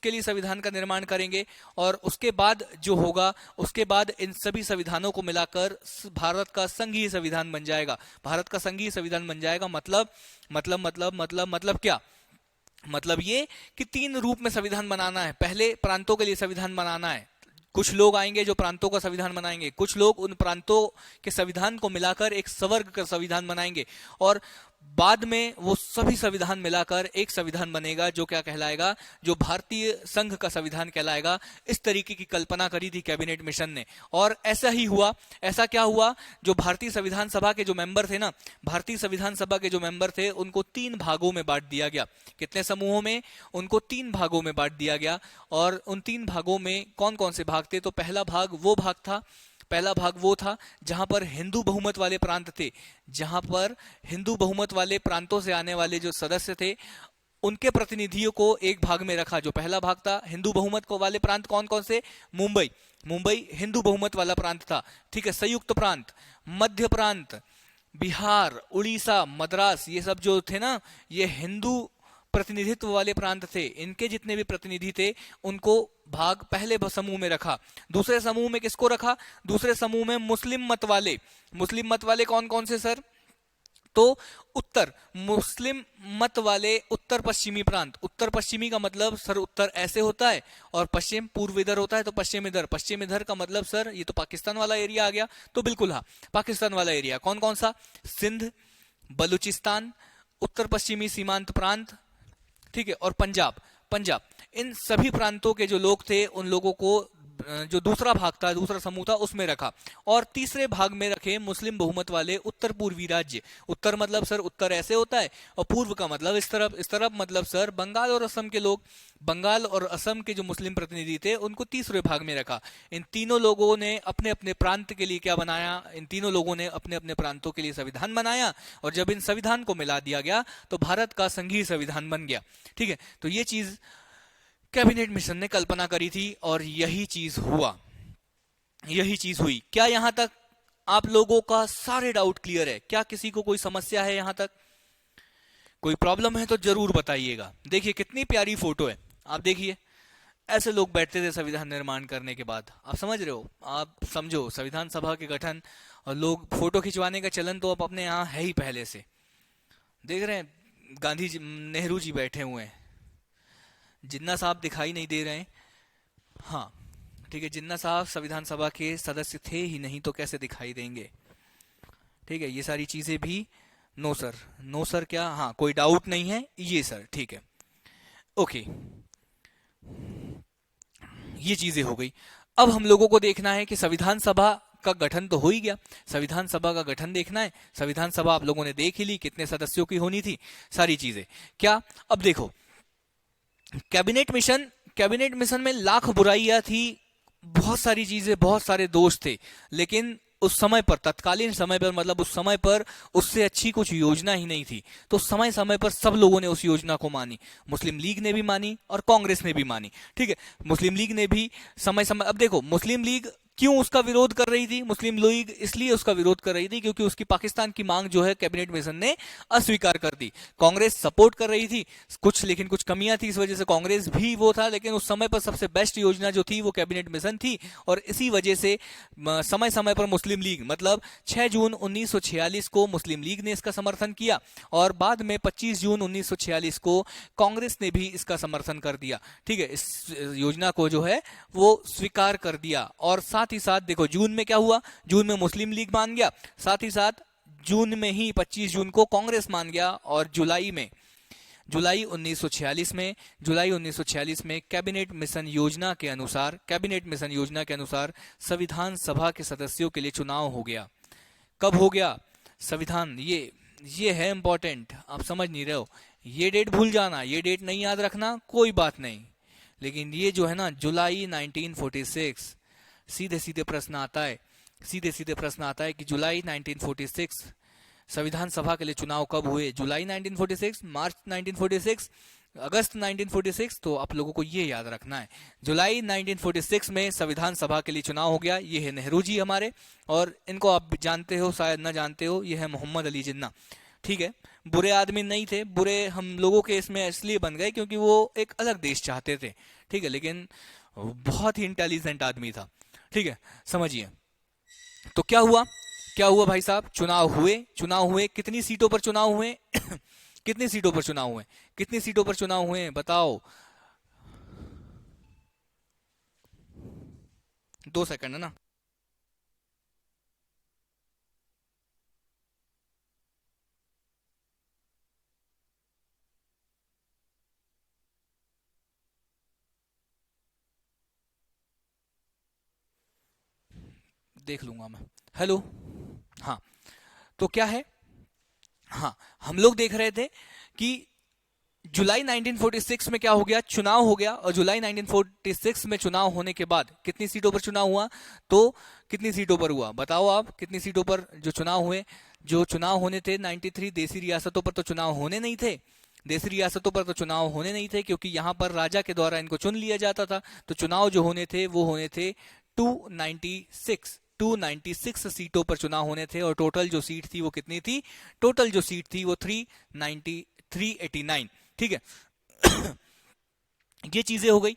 Speaker 1: लिए संविधान का निर्माण करेंगे, और उसके बाद जो होगा, उसके बाद इन सभी संविधानों को मिलाकर भारत का संघीय संविधान बन जाएगा। भारत का संघीय संविधान बन जाएगा, मतलब क्या? मतलब ये कि 3 रूप में संविधान बनाना है। पहले प्रांतों के लिए संविधान बनाना है, कुछ लोग आएंगे जो प्रांतों का संविधान बनाएंगे, कुछ लोग उन प्रांतों के संविधान को मिलाकर एक संवर्ग का संविधान बनाएंगे, और बाद में वो सभी संविधान मिलाकर एक संविधान बनेगा जो क्या कहलाएगा, जो भारतीय संघ का संविधान कहलाएगा। इस तरीके की कल्पना करी थी कैबिनेट मिशन ने, और ऐसा ही हुआ। ऐसा क्या हुआ, जो भारतीय संविधान सभा के जो मेंबर थे ना, भारतीय संविधान सभा के जो मेंबर थे उनको 3 भागों में बांट दिया गया। कितने समूहों में? उनको 3 भागों में बांट दिया गया। और उन 3 भागों में कौन कौन से भाग थे? तो पहला भाग वो था जहां पर हिंदू बहुमत वाले प्रांत थे, जहां पर हिंदू बहुमत वाले प्रांतों से आने वाले जो सदस्य थे उनके प्रतिनिधियों को एक भाग में रखा। जो पहला भाग था हिंदू बहुमत को वाले प्रांत कौन कौन से? मुंबई, मुंबई हिंदू बहुमत वाला प्रांत था, ठीक है। संयुक्त प्रांत, मध्य प्रांत, बिहार, उड़ीसा, मद्रास, ये सब जो थे ना, ये हिंदू प्रतिनिधित्व वाले प्रांत थे। इनके जितने भी प्रतिनिधि थे उनको भाग पहले समूह में रखा। दूसरे समूह में किसको रखा? दूसरे समूह में मुस्लिम मत वाले। मुस्लिम मत वाले कौन कौन से सर? तो उत्तर, मुस्लिम मत वाले उत्तर पश्चिमी प्रांत। उत्तर पश्चिमी का मतलब सर उत्तर ऐसे होता है, और पश्चिम पूर्व इधर होता है, तो पश्चिम इधर। पश्चिम इधर का मतलब सर ये तो पाकिस्तान वाला एरिया आ गया। तो बिल्कुल हाँ, पाकिस्तान वाला एरिया कौन कौन सा? सिंध, बलूचिस्तान, उत्तर पश्चिमी सीमांत प्रांत, ठीक है, और पंजाब। पंजाब, इन सभी प्रांतों के जो लोग थे उन लोगों को जो दूसरा भाग था, दूसरा समूह था, उसमें रखा। और तीसरे भाग में रखे मुस्लिम बहुमत वाले उत्तर पूर्वी राज्य। उत्तर मतलब सर उत्तर ऐसे होता है, और पूर्व का मतलब इस तरफ। इस तरफ मतलब सर बंगाल और असम के लोग। बंगाल और असम के जो मुस्लिम प्रतिनिधि थे उनको तीसरे भाग में रखा। इन तीनों लोगों ने अपने अपने प्रांत के लिए क्या बनाया? इन तीनों लोगों ने अपने अपने प्रांतों के लिए संविधान बनाया, और जब इन संविधान को मिला दिया गया तो भारत का संघीय संविधान बन गया, ठीक है। तो ये चीज कैबिनेट मिशन ने कल्पना करी थी, और यही चीज हुआ, यही चीज हुई। क्या यहां तक आप लोगों का सारे डाउट क्लियर है? क्या किसी को कोई समस्या है यहां तक? कोई प्रॉब्लम है तो जरूर बताइएगा। देखिए कितनी प्यारी फोटो है, आप देखिए। ऐसे लोग बैठते थे संविधान निर्माण करने के बाद। आप समझ रहे हो? आप समझो, संविधान सभा के गठन और लोग फोटो खिंचवाने का चलन तो अब अपने यहाँ है ही पहले से। देख रहे हैं गांधी जी, नेहरू जी बैठे हुए हैं। जिन्ना साहब दिखाई नहीं दे रहे हैं, हाँ ठीक है, जिन्ना साहब संविधान सभा के सदस्य थे ही नहीं तो कैसे दिखाई देंगे, ठीक है। ये सारी चीजें भी नो सर, नो सर क्या, हाँ कोई डाउट नहीं है ये सर, ठीक है, ओके। ये चीजें हो गई। अब हम लोगों को देखना है कि संविधान सभा का गठन तो हो ही गया, संविधान सभा का गठन देखना है। संविधान सभा आप लोगों ने देख ही ली, कितने सदस्यों की होनी थी, सारी चीजें क्या। अब देखो कैबिनेट मिशन में लाख बुराइयां थी, बहुत सारी चीजें, बहुत सारे दोष थे, लेकिन उस समय पर, तत्कालीन समय पर, मतलब उस समय पर उससे अच्छी कुछ योजना ही नहीं थी। तो समय समय पर सब लोगों ने उस योजना को मानी। मुस्लिम लीग ने भी मानी और कांग्रेस ने भी मानी, ठीक है। मुस्लिम लीग ने भी समय समय, अब देखो मुस्लिम लीग क्यों उसका विरोध कर रही थी? मुस्लिम लीग इसलिए उसका विरोध कर रही थी क्योंकि उसकी पाकिस्तान की मांग जो है कैबिनेट मिशन ने अस्वीकार कर दी। कांग्रेस सपोर्ट कर रही थी कुछ, लेकिन कुछ कमियां थी, इस वजह से कांग्रेस भी वो था, लेकिन उस समय पर सबसे बेस्ट योजना जो थी वो कैबिनेट मिशन थी। और इसी वजह से समय समय पर मुस्लिम लीग, मतलब 6 जून 1946 को मुस्लिम लीग ने इसका समर्थन किया, और बाद में 25 जून 1946 को कांग्रेस ने भी इसका समर्थन कर दिया, ठीक है। इस योजना को जो है वो स्वीकार कर दिया। और साथ ही साथ देखो जून में क्या हुआ, जून में मुस्लिम लीग मान गया, साथ ही साथ जून में ही 25 जून को कांग्रेस मान गया, और जुलाई 1946 में कैबिनेट मिशन योजना के अनुसार संविधान सभा के सदस्यों के लिए चुनाव हो गया। कब हो गया? संविधान, ये है इंपॉर्टेंट, आप समझ नहीं रहे हो, ये डेट भूल जाना, ये डेट नहीं याद रखना कोई बात नहीं, लेकिन ये जो है ना जुलाई 1946, सीधे सीधे प्रश्न आता है, कि जुलाई 1946 संविधान सभा के लिए चुनाव कब हुए? जुलाई 1946, मार्च 1946, अगस्त 1946। तो आप लोगों को ये याद रखना है, जुलाई 1946 में संविधान सभा के लिए चुनाव हो गया। ये है नेहरू जी हमारे, और इनको आप जानते हो शायद ना जानते हो, ये है मोहम्मद अली जिन्ना, ठीक है। बुरे आदमी नहीं थे, बुरे हम लोगों के इसमें इसलिए बन गए क्योंकि वो एक अलग देश चाहते थे, ठीक है, लेकिन बहुत ही इंटेलिजेंट आदमी था, ठीक है, समझिए। तो क्या हुआ भाई साहब? चुनाव हुए, कितनी सीटों पर चुनाव हुए? कितनी सीटों पर चुनाव हुए बताओ? 2 सेकंड है ना। देख लूंगा मैं। हेलो, हाँ, तो क्या है, हाँ, हम लोग देख रहे थे कि जुलाई 1946 में क्या हो गया, चुनाव हो गया, और जुलाई 1946 में चुनाव होने के बाद कितनी सीटों पर चुनाव हुआ, तो कितनी सीटों पर हुआ बताओ आप, कितनी सीटों पर जो चुनाव हुए, जो चुनाव होने थे 93 देसी रियासतों पर तो चुनाव होने नहीं थे, देसी रियासतों पर तो चुनाव होने नहीं थे, क्योंकि यहाँ पर राजा के द्वारा इनको चुन लिया जाता था, तो चुनाव जो होने थे वो होने थे 296 सीटों पर चुनाव होने थे, और टोटल जो सीट थी वो कितनी थी, टोटल जो सीट थी वो 389। ठीक है। ये चीजें हो गई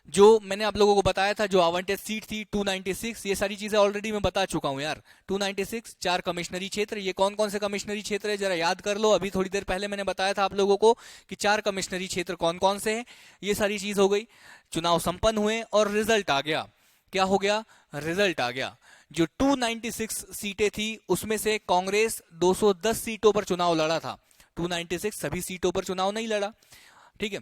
Speaker 1: जो मैंने आप लोगों को बताया था, जो आवंटित सीट थी 296, ये सारी चीजें ऑलरेडी मैं बता चुका हूं यार। 296, 4 कमिश्नरी क्षेत्र, ये कौन कौन से कमिश्नरी क्षेत्र है जरा याद कर लो, अभी थोड़ी देर पहले मैंने बताया था आप लोगों को कि 4 कमिश्नरी क्षेत्र कौन कौन से हैं, ये सारी चीज हो गई। चुनाव संपन्न हुए और रिजल्ट आ गया, क्या हो गया, रिजल्ट आ गया। जो 296 सीटें थी उसमें से कांग्रेस 210 सीटों पर चुनाव लड़ा था, 296 सभी सीटों पर चुनाव नहीं लड़ा, ठीक है,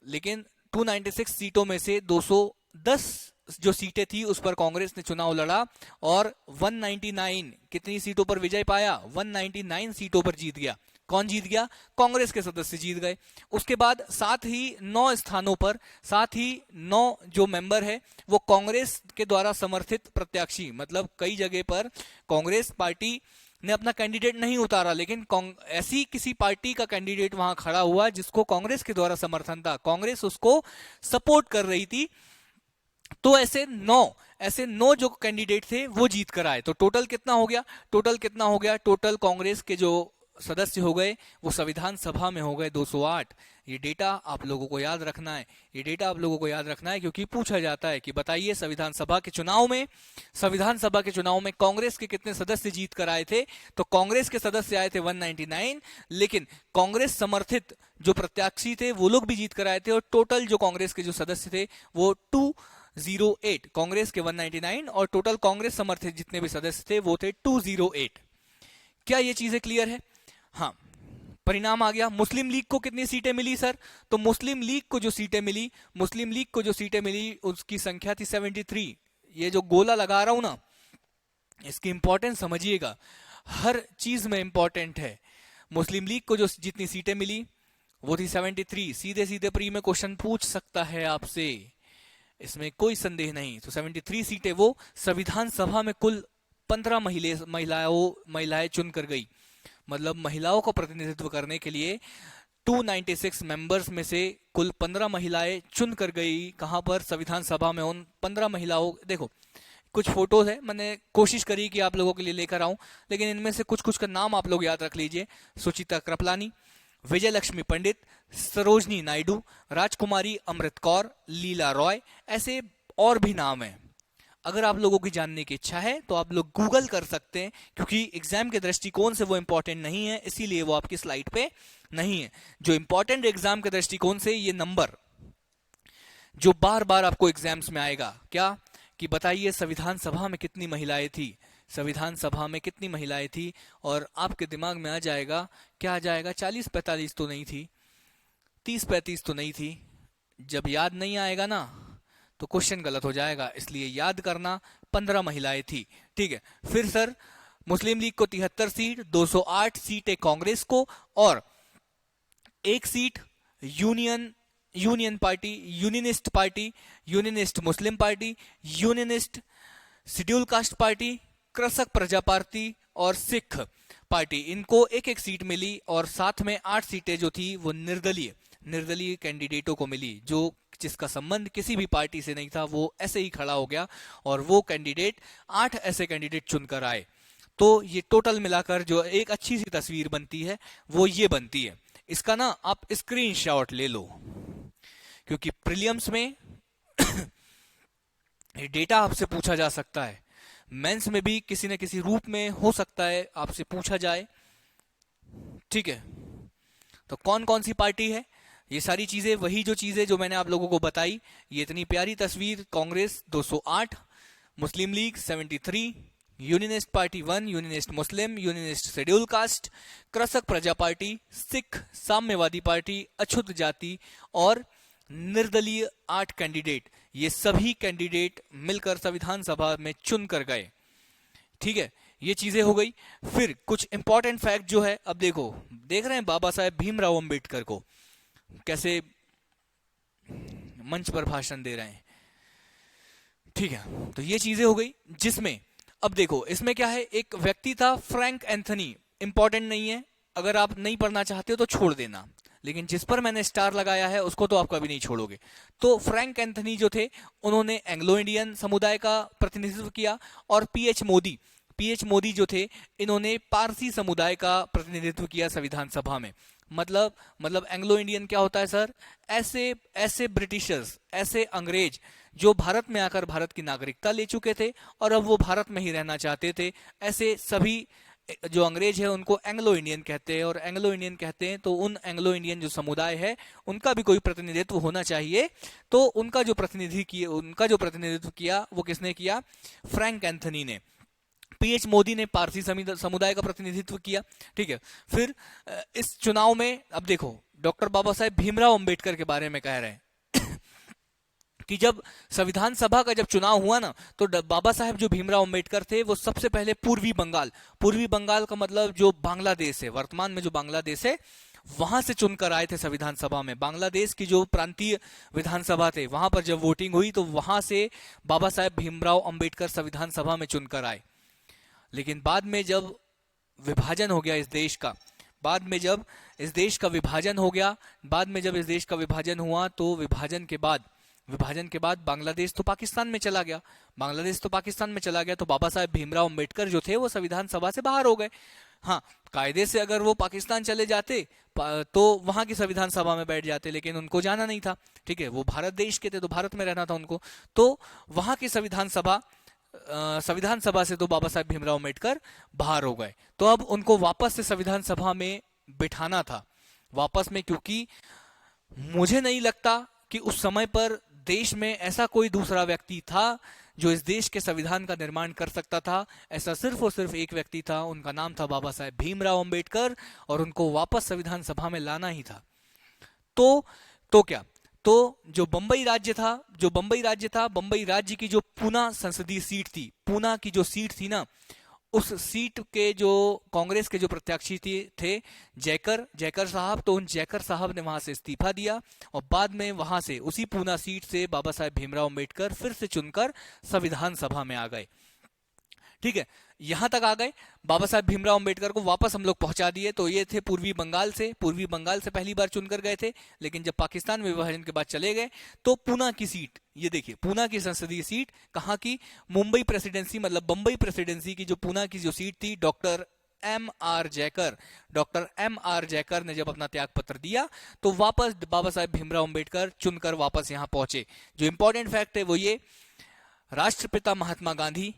Speaker 1: लेकिन 296 सीटों में से 210 जो सीटें थी उस पर कांग्रेस ने चुनाव लड़ा, और 199 कितनी सीटों पर विजय पाया, 199 सीटों पर जीत गया। कौन जीत गया, कांग्रेस के सदस्य जीत गए। उसके बाद साथ ही 9 स्थानों पर, साथ ही 9 जो मेंबर है वो कांग्रेस के द्वारा समर्थित प्रत्याशी, मतलब कई जगह पर कांग्रेस पार्टी ने अपना कैंडिडेट नहीं उतारा, लेकिन ऐसी किसी पार्टी का कैंडिडेट वहां खड़ा हुआ जिसको कांग्रेस के द्वारा समर्थन था, कांग्रेस उसको सपोर्ट कर रही थी, तो ऐसे नौ जो कैंडिडेट थे वो जीत कर आए। तो टोटल कितना हो गया, टोटल कांग्रेस के जो सदस्य हो गए वो संविधान सभा में हो गए 208। ये डेटा आप लोगों को याद रखना है, क्योंकि पूछा जाता है कि बताइए संविधान सभा के चुनाव में कांग्रेस के कितने सदस्य जीत कर आए थे, तो कांग्रेस के सदस्य आए थे 199, लेकिन कांग्रेस समर्थित जो प्रत्याशी थे वो लोग भी जीत कर आए थे, और टोटल जो कांग्रेस के जो सदस्य थे वो 208, कांग्रेस के 199 और टोटल कांग्रेस समर्थित जितने भी सदस्य थे वो थे 208। क्या ये चीजें क्लियर है? हाँ, परिणाम आ गया। मुस्लिम लीग को कितनी सीटें मिली सर, तो मुस्लिम लीग को जो सीटें मिली उसकी संख्या थी 73। ये जो गोला लगा रहा हूं ना, इसकी इंपॉर्टेंस समझिएगा, हर चीज में इंपॉर्टेंट है। मुस्लिम लीग को जो जितनी सीटें मिली वो थी 73, सीधे सीधे प्री में क्वेश्चन पूछ सकता है आपसे, इसमें कोई संदेह नहीं। तो 73 सीटें वो संविधान सभा में कुल 15 महिलाएं चुन कर गई, मतलब महिलाओं का प्रतिनिधित्व करने के लिए 296 मेंबर्स में से कुल 15 महिलाएं चुन कर गई। कहां पर, संविधान सभा में। उन 15 महिलाओं, देखो कुछ फोटोज है, मैंने कोशिश करी कि आप लोगों के लिए लेकर आऊं, लेकिन इनमें से कुछ का नाम आप लोग याद रख लीजिए। सुचिता कृपलानी, विजय लक्ष्मी पंडित, सरोजनी नायडू, राजकुमारी अमृत कौर, लीला रॉय, ऐसे और भी नाम हैं। अगर आप लोगों की जानने की इच्छा है तो आप लोग गूगल कर सकते हैं, क्योंकि एग्जाम के दृष्टिकोण से वो इंपॉर्टेंट नहीं है, इसीलिए वो आपकी स्लाइड पे नहीं है। जो इंपॉर्टेंट एग्जाम के दृष्टिकोण से, ये नंबर जो बार बार आपको एग्जाम्स में आएगा, क्या कि बताइए संविधान सभा में कितनी महिलाएं थी, और आपके दिमाग में आ जाएगा, क्या आ जाएगा, 40-45 तो नहीं थी, 30-35 तो नहीं थी। जब याद नहीं आएगा ना तो क्वेश्चन गलत हो जाएगा, इसलिए याद करना 15 महिलाएं थी, ठीक है। फिर सर मुस्लिम लीग को 73 सीट, 208 सीटें कांग्रेस को, और 1 seat unionist party, unionist Muslim party, unionist schedule caste party, कृषक प्रजा पार्टी और सिख पार्टी, इनको 1-1 सीट मिली, और साथ में 8 सीटें जो थी वो निर्दलीय कैंडिडेटों को मिली, जो जिसका संबंध किसी भी पार्टी से नहीं था, वो ऐसे ही खड़ा हो गया, और वो कैंडिडेट 8 ऐसे कैंडिडेट चुनकर आए। तो ये टोटल मिलाकर जो एक अच्छी सी तस्वीर बनती है वो ये बनती है। इसका ना आप स्क्रीनशॉट ले लो, क्योंकि प्रीलिम्स में डेटा आपसे पूछा जा सकता है, मेंस में भी किसी न किसी रूप में हो सकता है आपसे पूछा जाए, ठीक है। तो कौन कौन सी पार्टी है, ये सारी चीजें, वही जो चीजें जो मैंने आप लोगों को बताई, ये इतनी प्यारी तस्वीर, कांग्रेस 208, मुस्लिम लीग 73, यूनियनिस्ट पार्टी 1, यूनियनिस्ट मुस्लिम, यूनियनिस्ट शेड्यूल कास्ट, कृषक प्रजा पार्टी, सिख, साम्यवादी पार्टी, अछूत जाति और निर्दलीय 8 कैंडिडेट, ये सभी कैंडिडेट मिलकर संविधान सभा में चुन कर गए। ठीक है, ये चीजें हो गई। फिर कुछ इंपॉर्टेंट फैक्ट जो है, अब देखो, देख रहे हैं बाबा साहेब भीमराव अंबेडकर को कैसे मंच पर भाषण दे रहे हैं। ठीक है, तो ये चीजें हो गई। जिसमें अब देखो, इसमें क्या है, एक व्यक्ति था फ्रैंक एंथनी, इंपॉर्टेंट नहीं है, अगर आप नहीं पढ़ना चाहते हो तो छोड़ देना, लेकिन जिस पर मैंने स्टार लगाया है उसको तो आप कभी नहीं छोड़ोगे। तो फ्रैंक एंथनी जो थे, उन्होंने एंग्लो इंडियन समुदाय का प्रतिनिधित्व किया। और पीएच मोदी जो थे, इन्होंने पारसी समुदाय का प्रतिनिधित्व किया संविधान सभा में। मतलब एंग्लो इंडियन क्या होता है सर? ऐसे ऐसे ब्रिटिशर्स, ऐसे अंग्रेज जो भारत में आकर भारत की नागरिकता ले चुके थे और अब वो भारत में ही रहना चाहते थे, ऐसे सभी जो अंग्रेज है उनको एंग्लो इंडियन कहते हैं। और एंग्लो इंडियन कहते हैं तो उन एंग्लो इंडियन जो समुदाय है उनका भी कोई प्रतिनिधित्व होना चाहिए। तो उनका जो प्रतिनिधित्व किया वो किसने किया? फ्रैंक एंथनी ने। पीएच मोदी ने पारसी समुदाय का प्रतिनिधित्व किया। ठीक है, फिर इस चुनाव में अब देखो, डॉक्टर बाबा साहेब भीमराव अंबेडकर के बारे में कह रहे हैं कि जब संविधान सभा का जब चुनाव हुआ ना, तो बाबा साहेब जो भीमराव अंबेडकर थे वो सबसे पहले पूर्वी बंगाल का मतलब जो बांग्लादेश है, वर्तमान में जो बांग्लादेश है, वहां से चुनकर आए थे संविधान सभा में। बांग्लादेश की जो प्रांतीय विधानसभा थे वहां पर जब वोटिंग हुई तो वहां से बाबा साहेब भीमराव अंबेडकर संविधान सभा में चुनकर आए। लेकिन बाद में जब विभाजन हो गया इस देश का, बाद में जब इस देश का विभाजन हुआ तो विभाजन के बाद बांग्लादेश तो पाकिस्तान में चला गया। तो बाबा साहेब भीमराव अंबेडकर जो थे वो संविधान सभा से बाहर हो गए। हाँ, कायदे से अगर वो पाकिस्तान चले जाते तो वहां की संविधान सभा में बैठ जाते, लेकिन उनको जाना नहीं था। ठीक है, वो भारत देश के थे तो भारत में रहना था उनको। तो वहां की संविधान सभा से तो बाबा साहेब भीमराव अंबेडकर बाहर हो गए। तो अब उनको वापस से संविधान सभा में बिठाना था वापस में, क्योंकि मुझे नहीं लगता कि उस समय पर देश में ऐसा कोई दूसरा व्यक्ति था जो इस देश के संविधान का निर्माण कर सकता था। ऐसा सिर्फ और सिर्फ एक व्यक्ति था, उनका नाम था बाबा साहेब भीमराव अंबेडकर, और उनको वापस संविधान सभा में लाना ही था। तो क्या, तो जो बंबई राज्य था, बंबई राज्य की जो पूना संसदीय सीट थी, पूना की जो सीट थी ना, उस सीट के जो कांग्रेस के जो प्रत्याशी थे जयकर साहब, तो उन जयकर साहब ने वहां से इस्तीफा दिया और बाद में वहां से उसी पूना सीट से बाबा साहेब भीमराव अंबेडकर फिर से चुनकर संविधान सभा में आ गए। ठीक है, यहां तक आ गए, बाबा साहेब भीमराव अंबेडकर को वापस हम लोग पहुंचा दिए। तो ये थे पूर्वी बंगाल से पहली बार चुनकर गए थे, लेकिन जब पाकिस्तान में विभाजन के बाद चले गए तो पूना की सीट, ये देखिए पूना की संसदीय सीट कहाँ की? मुंबई प्रेसिडेंसी, मतलब बंबई प्रेसिडेंसी की जो पूना की जो सीट थी, डॉक्टर एम आर जयकर ने जब अपना त्याग पत्र दिया तो वापस बाबा साहेब भीमराव अंबेडकर चुनकर वापस यहाँ पहुंचे। जो इंपॉर्टेंट फैक्ट है वो ये, राष्ट्रपिता महात्मा गांधी,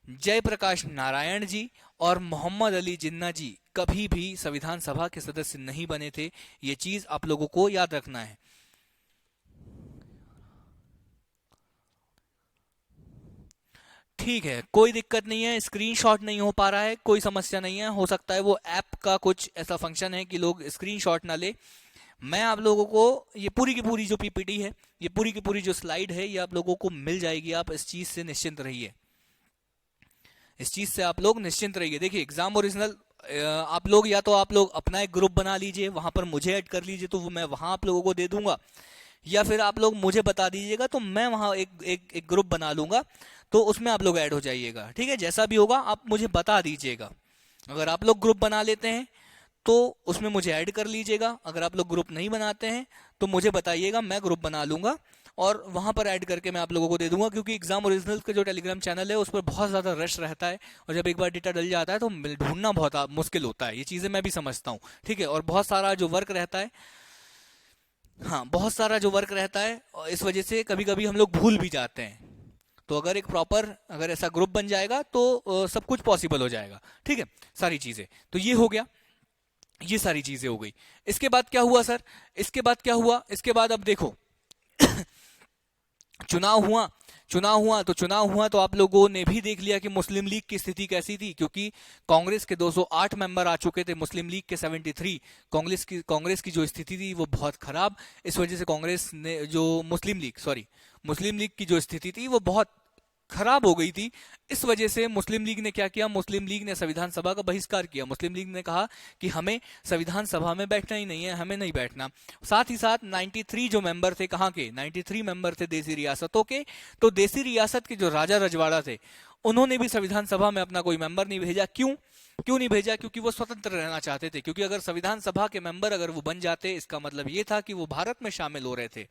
Speaker 1: जयप्रकाश नारायण जी और मोहम्मद अली जिन्ना जी कभी भी संविधान सभा के सदस्य नहीं बने थे। ये चीज आप लोगों को याद रखना है। ठीक है, कोई दिक्कत नहीं है, स्क्रीनशॉट नहीं हो पा रहा है, कोई समस्या नहीं है। हो सकता है वो ऐप का कुछ ऐसा फंक्शन है कि लोग स्क्रीनशॉट ना ले। मैं आप लोगों को ये पूरी की पूरी जो पीपीटी है, ये पूरी की पूरी जो स्लाइड है, ये आप लोगों को मिल जाएगी। आप इस चीज से निश्चिंत रहिए, देखिए एग्जाम ओरिजिनल आप लोग या तो आप लोग अपना एक ग्रुप बना लीजिए, वहां पर मुझे ऐड कर लीजिए, तो वो मैं वहां आप लोगों को दे दूंगा, या फिर आप लोग मुझे बता दीजिएगा तो मैं वहां एक ग्रुप बना लूंगा, तो उसमें आप लोग ऐड हो जाइएगा। ठीक है, जैसा भी होगा आप मुझे बता दीजिएगा। अगर आप लोग ग्रुप बना लेते हैं तो उसमें मुझे ऐड कर लीजिएगा, अगर आप लोग ग्रुप नहीं बनाते हैं तो मुझे बताइएगा, मैं ग्रुप बना लूंगा और वहां पर ऐड करके मैं आप लोगों को दे दूंगा। क्योंकि एग्जाम ओरिजिनल का जो टेलीग्राम चैनल है उस पर बहुत ज्यादा रश रहता है, और जब एक बार डेटा डल जाता है तो ढूंढना बहुत मुश्किल होता है। ये चीजें मैं भी समझता हूँ, ठीक है, और बहुत सारा जो वर्क रहता है, हाँ बहुत सारा जो वर्क रहता है, और इस वजह से कभी कभी हम लोग भूल भी जाते हैं। तो अगर एक प्रॉपर अगर ऐसा ग्रुप बन जाएगा तो सब कुछ पॉसिबल हो जाएगा। ठीक है, सारी चीजें तो ये हो गया, ये सारी चीजें हो गई। इसके बाद क्या हुआ सर? इसके बाद अब देखो चुनाव हुआ तो आप लोगों ने भी देख लिया कि मुस्लिम लीग की स्थिति कैसी थी, क्योंकि कांग्रेस के 208 मेंबर आ चुके थे, मुस्लिम लीग के 73। कांग्रेस की जो स्थिति थी वो बहुत खराब। इस वजह से कांग्रेस ने जो मुस्लिम लीग की जो स्थिति थी वो बहुत खराब हो गई थी। इस वजह से मुस्लिम लीग ने क्या किया, मुस्लिम लीग ने संविधान सभा का बहिष्कार किया। मुस्लिम लीग ने कहा कि हमें संविधान सभा में बैठना ही नहीं है, हमें नहीं बैठना। साथ ही साथ 93 जो मेंबर थे, कहाँ के 93 मेंबर थे देसी रियासतों के, तो देसी रियासत के जो राजा रजवाड़ा थे उन्होंने भी संविधान सभा में अपना कोई मेंबर नहीं भेजा। क्यों क्यों नहीं भेजा? क्योंकि वो स्वतंत्र रहना चाहते थे। क्योंकि अगर संविधान सभा के मेंबर अगर वो बन जाते, इसका मतलब ये था कि वो भारत में शामिल हो रहे थे।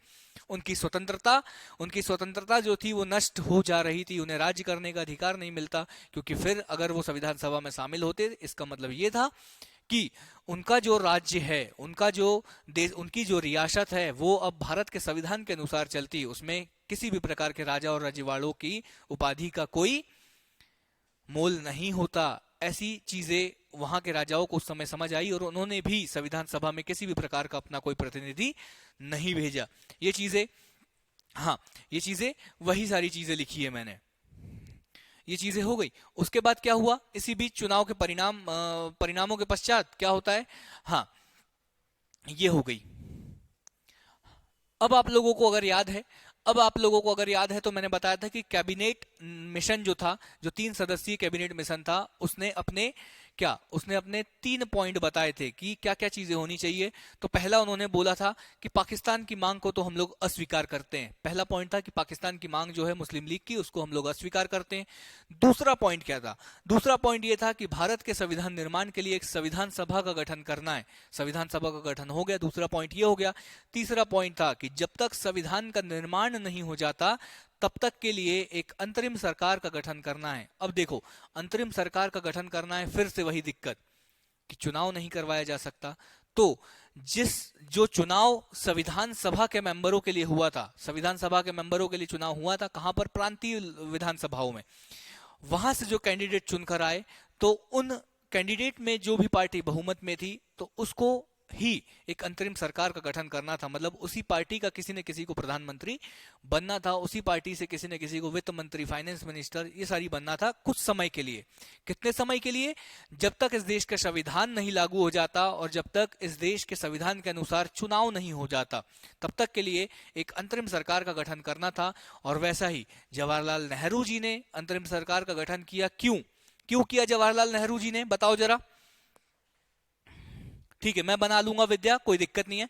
Speaker 1: उनकी स्वतंत्रता जो थी वो नष्ट हो जा रही थी, उन्हें राज्य करने का अधिकार नहीं मिलता। क्योंकि फिर अगर वो संविधान सभा में शामिल होते, इसका मतलब ये था कि उनका जो राज्य है, उनका जो देश, उनकी जो रियासत है, वो अब भारत के संविधान के अनुसार चलती, उसमें किसी भी प्रकार के राजा और रजवाड़ों की उपाधि का कोई मोल नहीं होता। ऐसी चीजें वहां के राजाओं को उस समय समझ आई और उन्होंने भी संविधान सभा में किसी भी प्रकार का अपना कोई प्रतिनिधि नहीं भेजा। ये चीजें, हाँ, ये चीजें, वही सारी चीजें लिखी है मैंने। ये चीजें हो गई। उसके बाद क्या हुआ, इसी बीच चुनाव के परिणामों के पश्चात क्या होता है, हाँ, ये हो गई। अब आप लोगों को अगर याद है तो मैंने बताया था कि कैबिनेट मिशन जो था, जो 3 सदस्यीय कैबिनेट मिशन था, उसने अपने 3 पॉइंट बताए थे कि क्या क्या चीजें होनी चाहिए। तो पहला उन्होंने बोला था कि पाकिस्तान की मांग को तो हम लोग अस्वीकार करते हैं। पहला पॉइंट था कि पाकिस्तान की मांग जो है मुस्लिम लीग की, उसको हम लोग अस्वीकार करते हैं। दूसरा पॉइंट क्या था? दूसरा पॉइंट ये था कि भारत के संविधान निर्माण के लिए एक संविधान सभा का गठन करना है। संविधान सभा का गठन हो गया, दूसरा पॉइंट ये हो गया। तीसरा पॉइंट था कि जब तक संविधान का निर्माण नहीं हो जाता तब तक के लिए एक अंतरिम सरकार का गठन करना है। अब देखो, अंतरिम सरकार का गठन करना है, फिर से वही दिक्कत कि चुनाव नहीं करवाया जा सकता। तो जो चुनाव संविधान सभा के मेंबरों के लिए हुआ था, संविधान सभा के मेंबरों के लिए चुनाव हुआ था कहां पर? प्रांतीय विधानसभाओं में। वहां से जो कैंडिडेट चुनकर आए, तो उन कैंडिडेट में जो भी पार्टी बहुमत में थी, तो उसको ही एक अंतरिम सरकार का गठन करना था। मतलब उसी पार्टी का किसी न किसी को प्रधानमंत्री बनना था, उसी पार्टी से किसी न किसी को वित्त मंत्री, फाइनेंस मिनिस्टर, ये सारी बनना था कुछ समय के लिए। कितने समय के लिए? जब तक इस देश का संविधान नहीं लागू हो जाता और जब तक इस देश के संविधान के अनुसार चुनाव नहीं हो जाता, तब तक के लिए एक अंतरिम सरकार का गठन करना था। और वैसा ही जवाहरलाल नेहरू जी ने अंतरिम सरकार का गठन किया। क्यों किया जवाहरलाल नेहरू जी ने? बताओ जरा। ठीक है, मैं बना लूंगा विद्या, कोई दिक्कत नहीं है।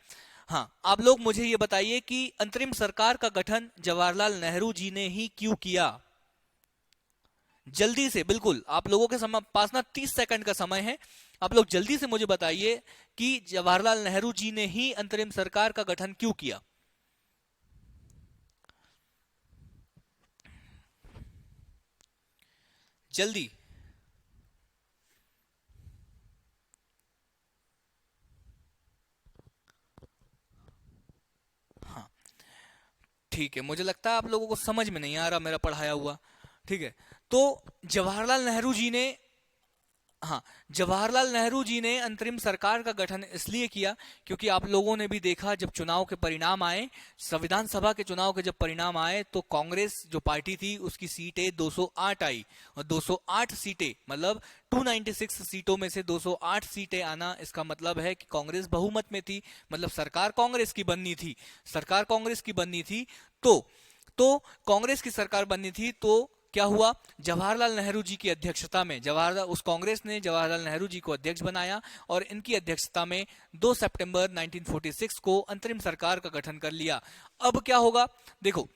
Speaker 1: हाँ, आप लोग मुझे ये बताइए कि अंतरिम सरकार का गठन जवाहरलाल नेहरू जी ने ही क्यों किया? जल्दी से, बिल्कुल, आप लोगों के पास ना 30 सेकंड का समय है। आप लोग जल्दी से मुझे बताइए कि जवाहरलाल नेहरू जी ने ही अंतरिम सरकार का गठन क्यों किया? जल्दी। हाँ, ठीक है, मुझे लगता है आप लोगों को समझ में नहीं आ रहा मेरा पढ़ाया हुआ। ठीक है, तो जवाहरलाल नेहरू जी ने, हाँ, जवाहरलाल नेहरू जी ने अंतरिम सरकार का गठन इसलिए किया क्योंकि आप लोगों ने भी देखा, जब चुनाव के परिणाम आए, संविधान सभा के चुनाव के जब परिणाम आए, तो कांग्रेस जो पार्टी थी उसकी सीटें 208 आई। और 208 सीटें मतलब 296 सीटों में से 208 सीटें आना, इसका मतलब है कि कांग्रेस बहुमत में थी। मतलब सरकार कांग्रेस की बननी थी, सरकार कांग्रेस की बननी थी। तो कांग्रेस की सरकार बननी थी, तो क्या हुआ? जवाहरलाल नेहरू जी की अध्यक्षता में उस कांग्रेस ने जवाहरलाल नेहरू जी को अध्यक्ष बनाया और इनकी अध्यक्षता में 2 सितंबर 1946 को अंतरिम सरकार का गठन कर लिया। अब क्या होगा? देखो,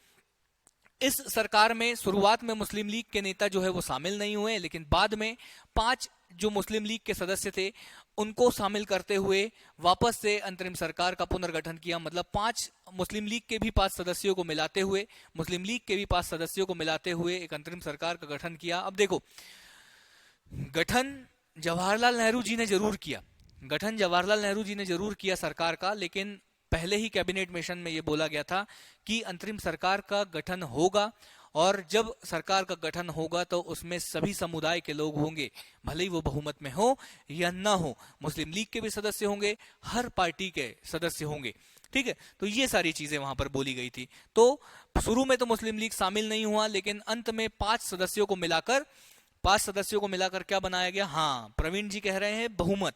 Speaker 1: इस सरकार में शुरुआत में मुस्लिम लीग के नेता जो है वो शामिल नहीं हुए, लेकिन बाद में 5 जो मुस्लिम लीग के सदस्य थे उनको शामिल करते हुए वापस से अंतरिम सरकार का पुनर्गठन किया। मतलब 5 मुस्लिम लीग के भी 5 सदस्यों को मिलाते हुए, मुस्लिम लीग के भी 5 सदस्यों को मिलाते हुए एक अंतरिम सरकार का गठन किया। अब देखो, गठन जवाहरलाल नेहरू जी ने जरूर किया, गठन जवाहरलाल नेहरू जी ने जरूर किया सरकार का, लेकिन पहले ही कैबिनेट मिशन में यह बोला गया था कि अंतरिम सरकार का गठन होगा और जब सरकार का गठन होगा तो उसमें सभी समुदाय के लोग होंगे, भले ही वो बहुमत में हो या ना हो। मुस्लिम लीग के भी सदस्य होंगे, हर पार्टी के सदस्य होंगे। ठीक है, तो ये सारी चीजें वहां पर बोली गई थी। तो शुरू में तो मुस्लिम लीग शामिल नहीं हुआ, लेकिन अंत में 5 सदस्यों को मिलाकर क्या बनाया गया? हाँ, प्रवीण जी कह रहे हैं बहुमत,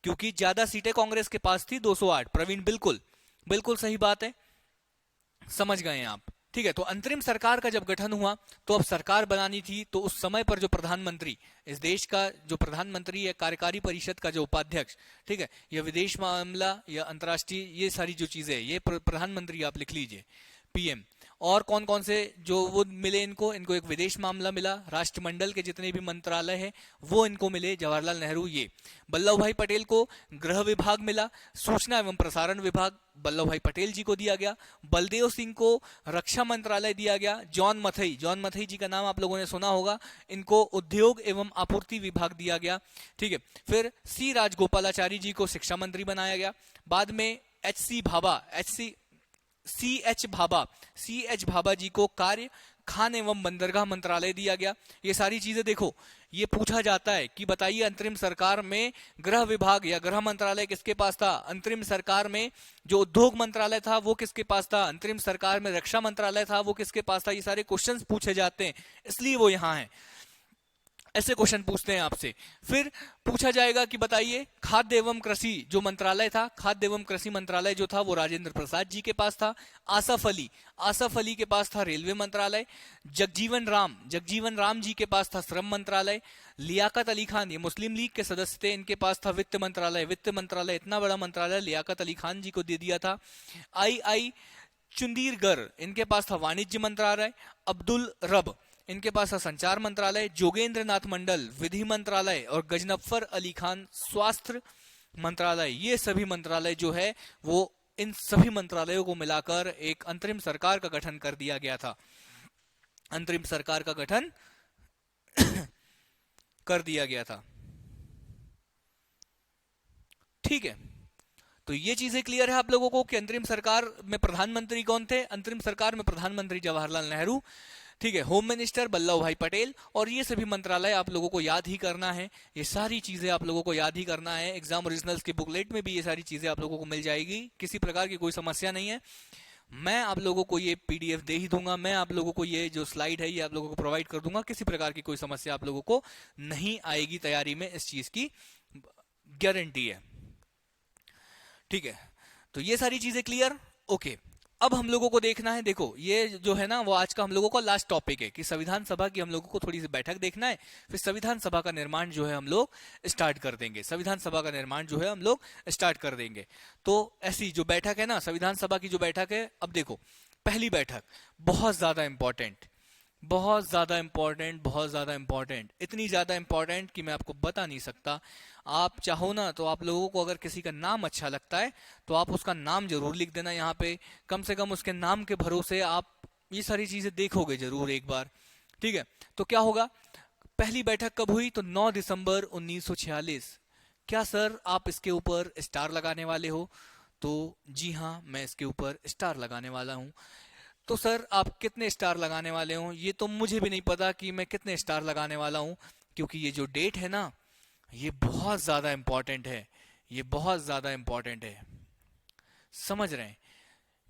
Speaker 1: क्योंकि ज्यादा सीटें कांग्रेस के पास थी 208। प्रवीण बिल्कुल बिल्कुल सही बात है, समझ गए आप। ठीक है, तो अंतरिम सरकार का जब गठन हुआ तो अब सरकार बनानी थी, तो उस समय पर जो प्रधानमंत्री, इस देश का जो प्रधानमंत्री है, कार्यकारी परिषद का जो उपाध्यक्ष, ठीक है, या विदेश मामला या अंतर्राष्ट्रीय, ये सारी जो चीजें, ये प्रधानमंत्री आप लिख लीजिए, पीएम। और कौन कौन से जो वो मिले इनको, इनको एक विदेश मामला मिला, राष्ट्रमंडल के जितने भी मंत्रालय हैं वो इनको मिले, जवाहरलाल नेहरू ये। वल्लभ भाई पटेल को गृह विभाग मिला, सूचना एवं प्रसारण विभाग वल्लभ भाई पटेल जी को दिया गया। बलदेव सिंह को रक्षा मंत्रालय दिया गया। जॉन मथई जी का नाम आप लोगों ने सुना होगा, इनको उद्योग एवं आपूर्ति विभाग दिया गया। ठीक है, फिर सी राजगोपालाचारी जी को शिक्षा मंत्री बनाया गया। बाद में सी एच भाभा जी को कार्य, खान एवं बंदरगाह मंत्रालय दिया गया। ये सारी चीजें देखो, ये पूछा जाता है कि बताइए अंतरिम सरकार में गृह विभाग या गृह मंत्रालय किसके पास था, अंतरिम सरकार में जो उद्योग मंत्रालय था वो किसके पास था, अंतरिम सरकार में रक्षा मंत्रालय था वो किसके पास था। ये सारे क्वेश्चंस पूछे जाते हैं, इसलिए वो यहाँ है। ऐसे क्वेश्चन पूछते हैं आपसे। फिर पूछा जाएगा कि बताइए खाद्य एवं कृषि जो मंत्रालय था, खाद्य एवं कृषि मंत्रालय जो था वो राजेंद्र प्रसाद जी के पास था। आसफ अली के पास था रेलवे मंत्रालय। जगजीवन राम जी के पास था श्रम मंत्रालय। लियाकत अली खान, ये मुस्लिम लीग के सदस्य थे, इनके पास था वित्त मंत्रालय। इतना बड़ा मंत्रालय लियाकत अली खान जी को दे दिया था। आई चुंदीरगर, इनके पास था वाणिज्य मंत्रालय। अब्दुल रब, इनके पास था संचार मंत्रालय। जोगेंद्र नाथ मंडल विधि मंत्रालय और गजनफर अली खान स्वास्थ्य मंत्रालय। ये सभी मंत्रालय जो है वो, इन सभी मंत्रालयों को मिलाकर एक अंतरिम सरकार का गठन कर दिया गया था। अंतरिम सरकार का गठन कर दिया गया था। ठीक है, तो ये चीजें क्लियर है आप लोगों को कि अंतरिम सरकार में प्रधानमंत्री कौन थे। अंतरिम सरकार में प्रधानमंत्री जवाहरलाल नेहरू, ठीक है, होम मिनिस्टर वल्लभ भाई पटेल, और ये सभी मंत्रालय आप लोगों को याद ही करना है। ये सारी चीजें आप लोगों को याद ही करना है। एग्जाम ओरिजिनल्स के बुकलेट में भी ये सारी चीजें आप लोगों को मिल जाएगी, किसी प्रकार की कोई समस्या नहीं है। मैं आप लोगों को ये पीडीएफ दे ही दूंगा, मैं आप लोगों को ये जो स्लाइड है ये आप लोगों को प्रोवाइड कर दूंगा। किसी प्रकार की कोई समस्या आप लोगों को नहीं आएगी तैयारी में, इस चीज की गारंटी है। ठीक है, तो ये सारी चीजें क्लियर। ओके, अब हम लोगों को देखना है, देखो ये जो है ना वो आज का हम लोगों का लास्ट टॉपिक है कि संविधान सभा की हम लोगों को थोड़ी सी बैठक देखना है, फिर संविधान सभा का निर्माण जो है हम लोग स्टार्ट कर देंगे। संविधान सभा का निर्माण जो है हम लोग स्टार्ट कर देंगे। तो ऐसी जो बैठक है ना, संविधान सभा की जो बैठक है, अब देखो पहली बैठक बहुत ज्यादा इंपॉर्टेंट, बहुत ज्यादा इंपॉर्टेंट, इतनी ज्यादा इंपॉर्टेंट कि मैं आपको बता नहीं सकता। आप चाहो ना तो आप लोगों को अगर किसी का नाम अच्छा लगता है तो आप उसका नाम जरूर लिख देना यहाँ पे, कम से कम उसके नाम के भरोसे आप ये सारी चीजें देखोगे जरूर एक बार। ठीक है, तो क्या होगा, पहली बैठक कब हुई, तो 9 दिसंबर 1946। क्या सर आप इसके ऊपर स्टार लगाने वाले हो, तो जी हाँ मैं इसके ऊपर स्टार लगाने वाला हूँ। तो सर आप कितने स्टार लगाने वाले हो, ये तो मुझे भी नहीं पता कि मैं कितने स्टार लगाने वाला हूं, क्योंकि ये जो डेट है ना ये बहुत ज्यादा इंपॉर्टेंट है, ये बहुत ज्यादा इंपॉर्टेंट है। समझ रहे हैं,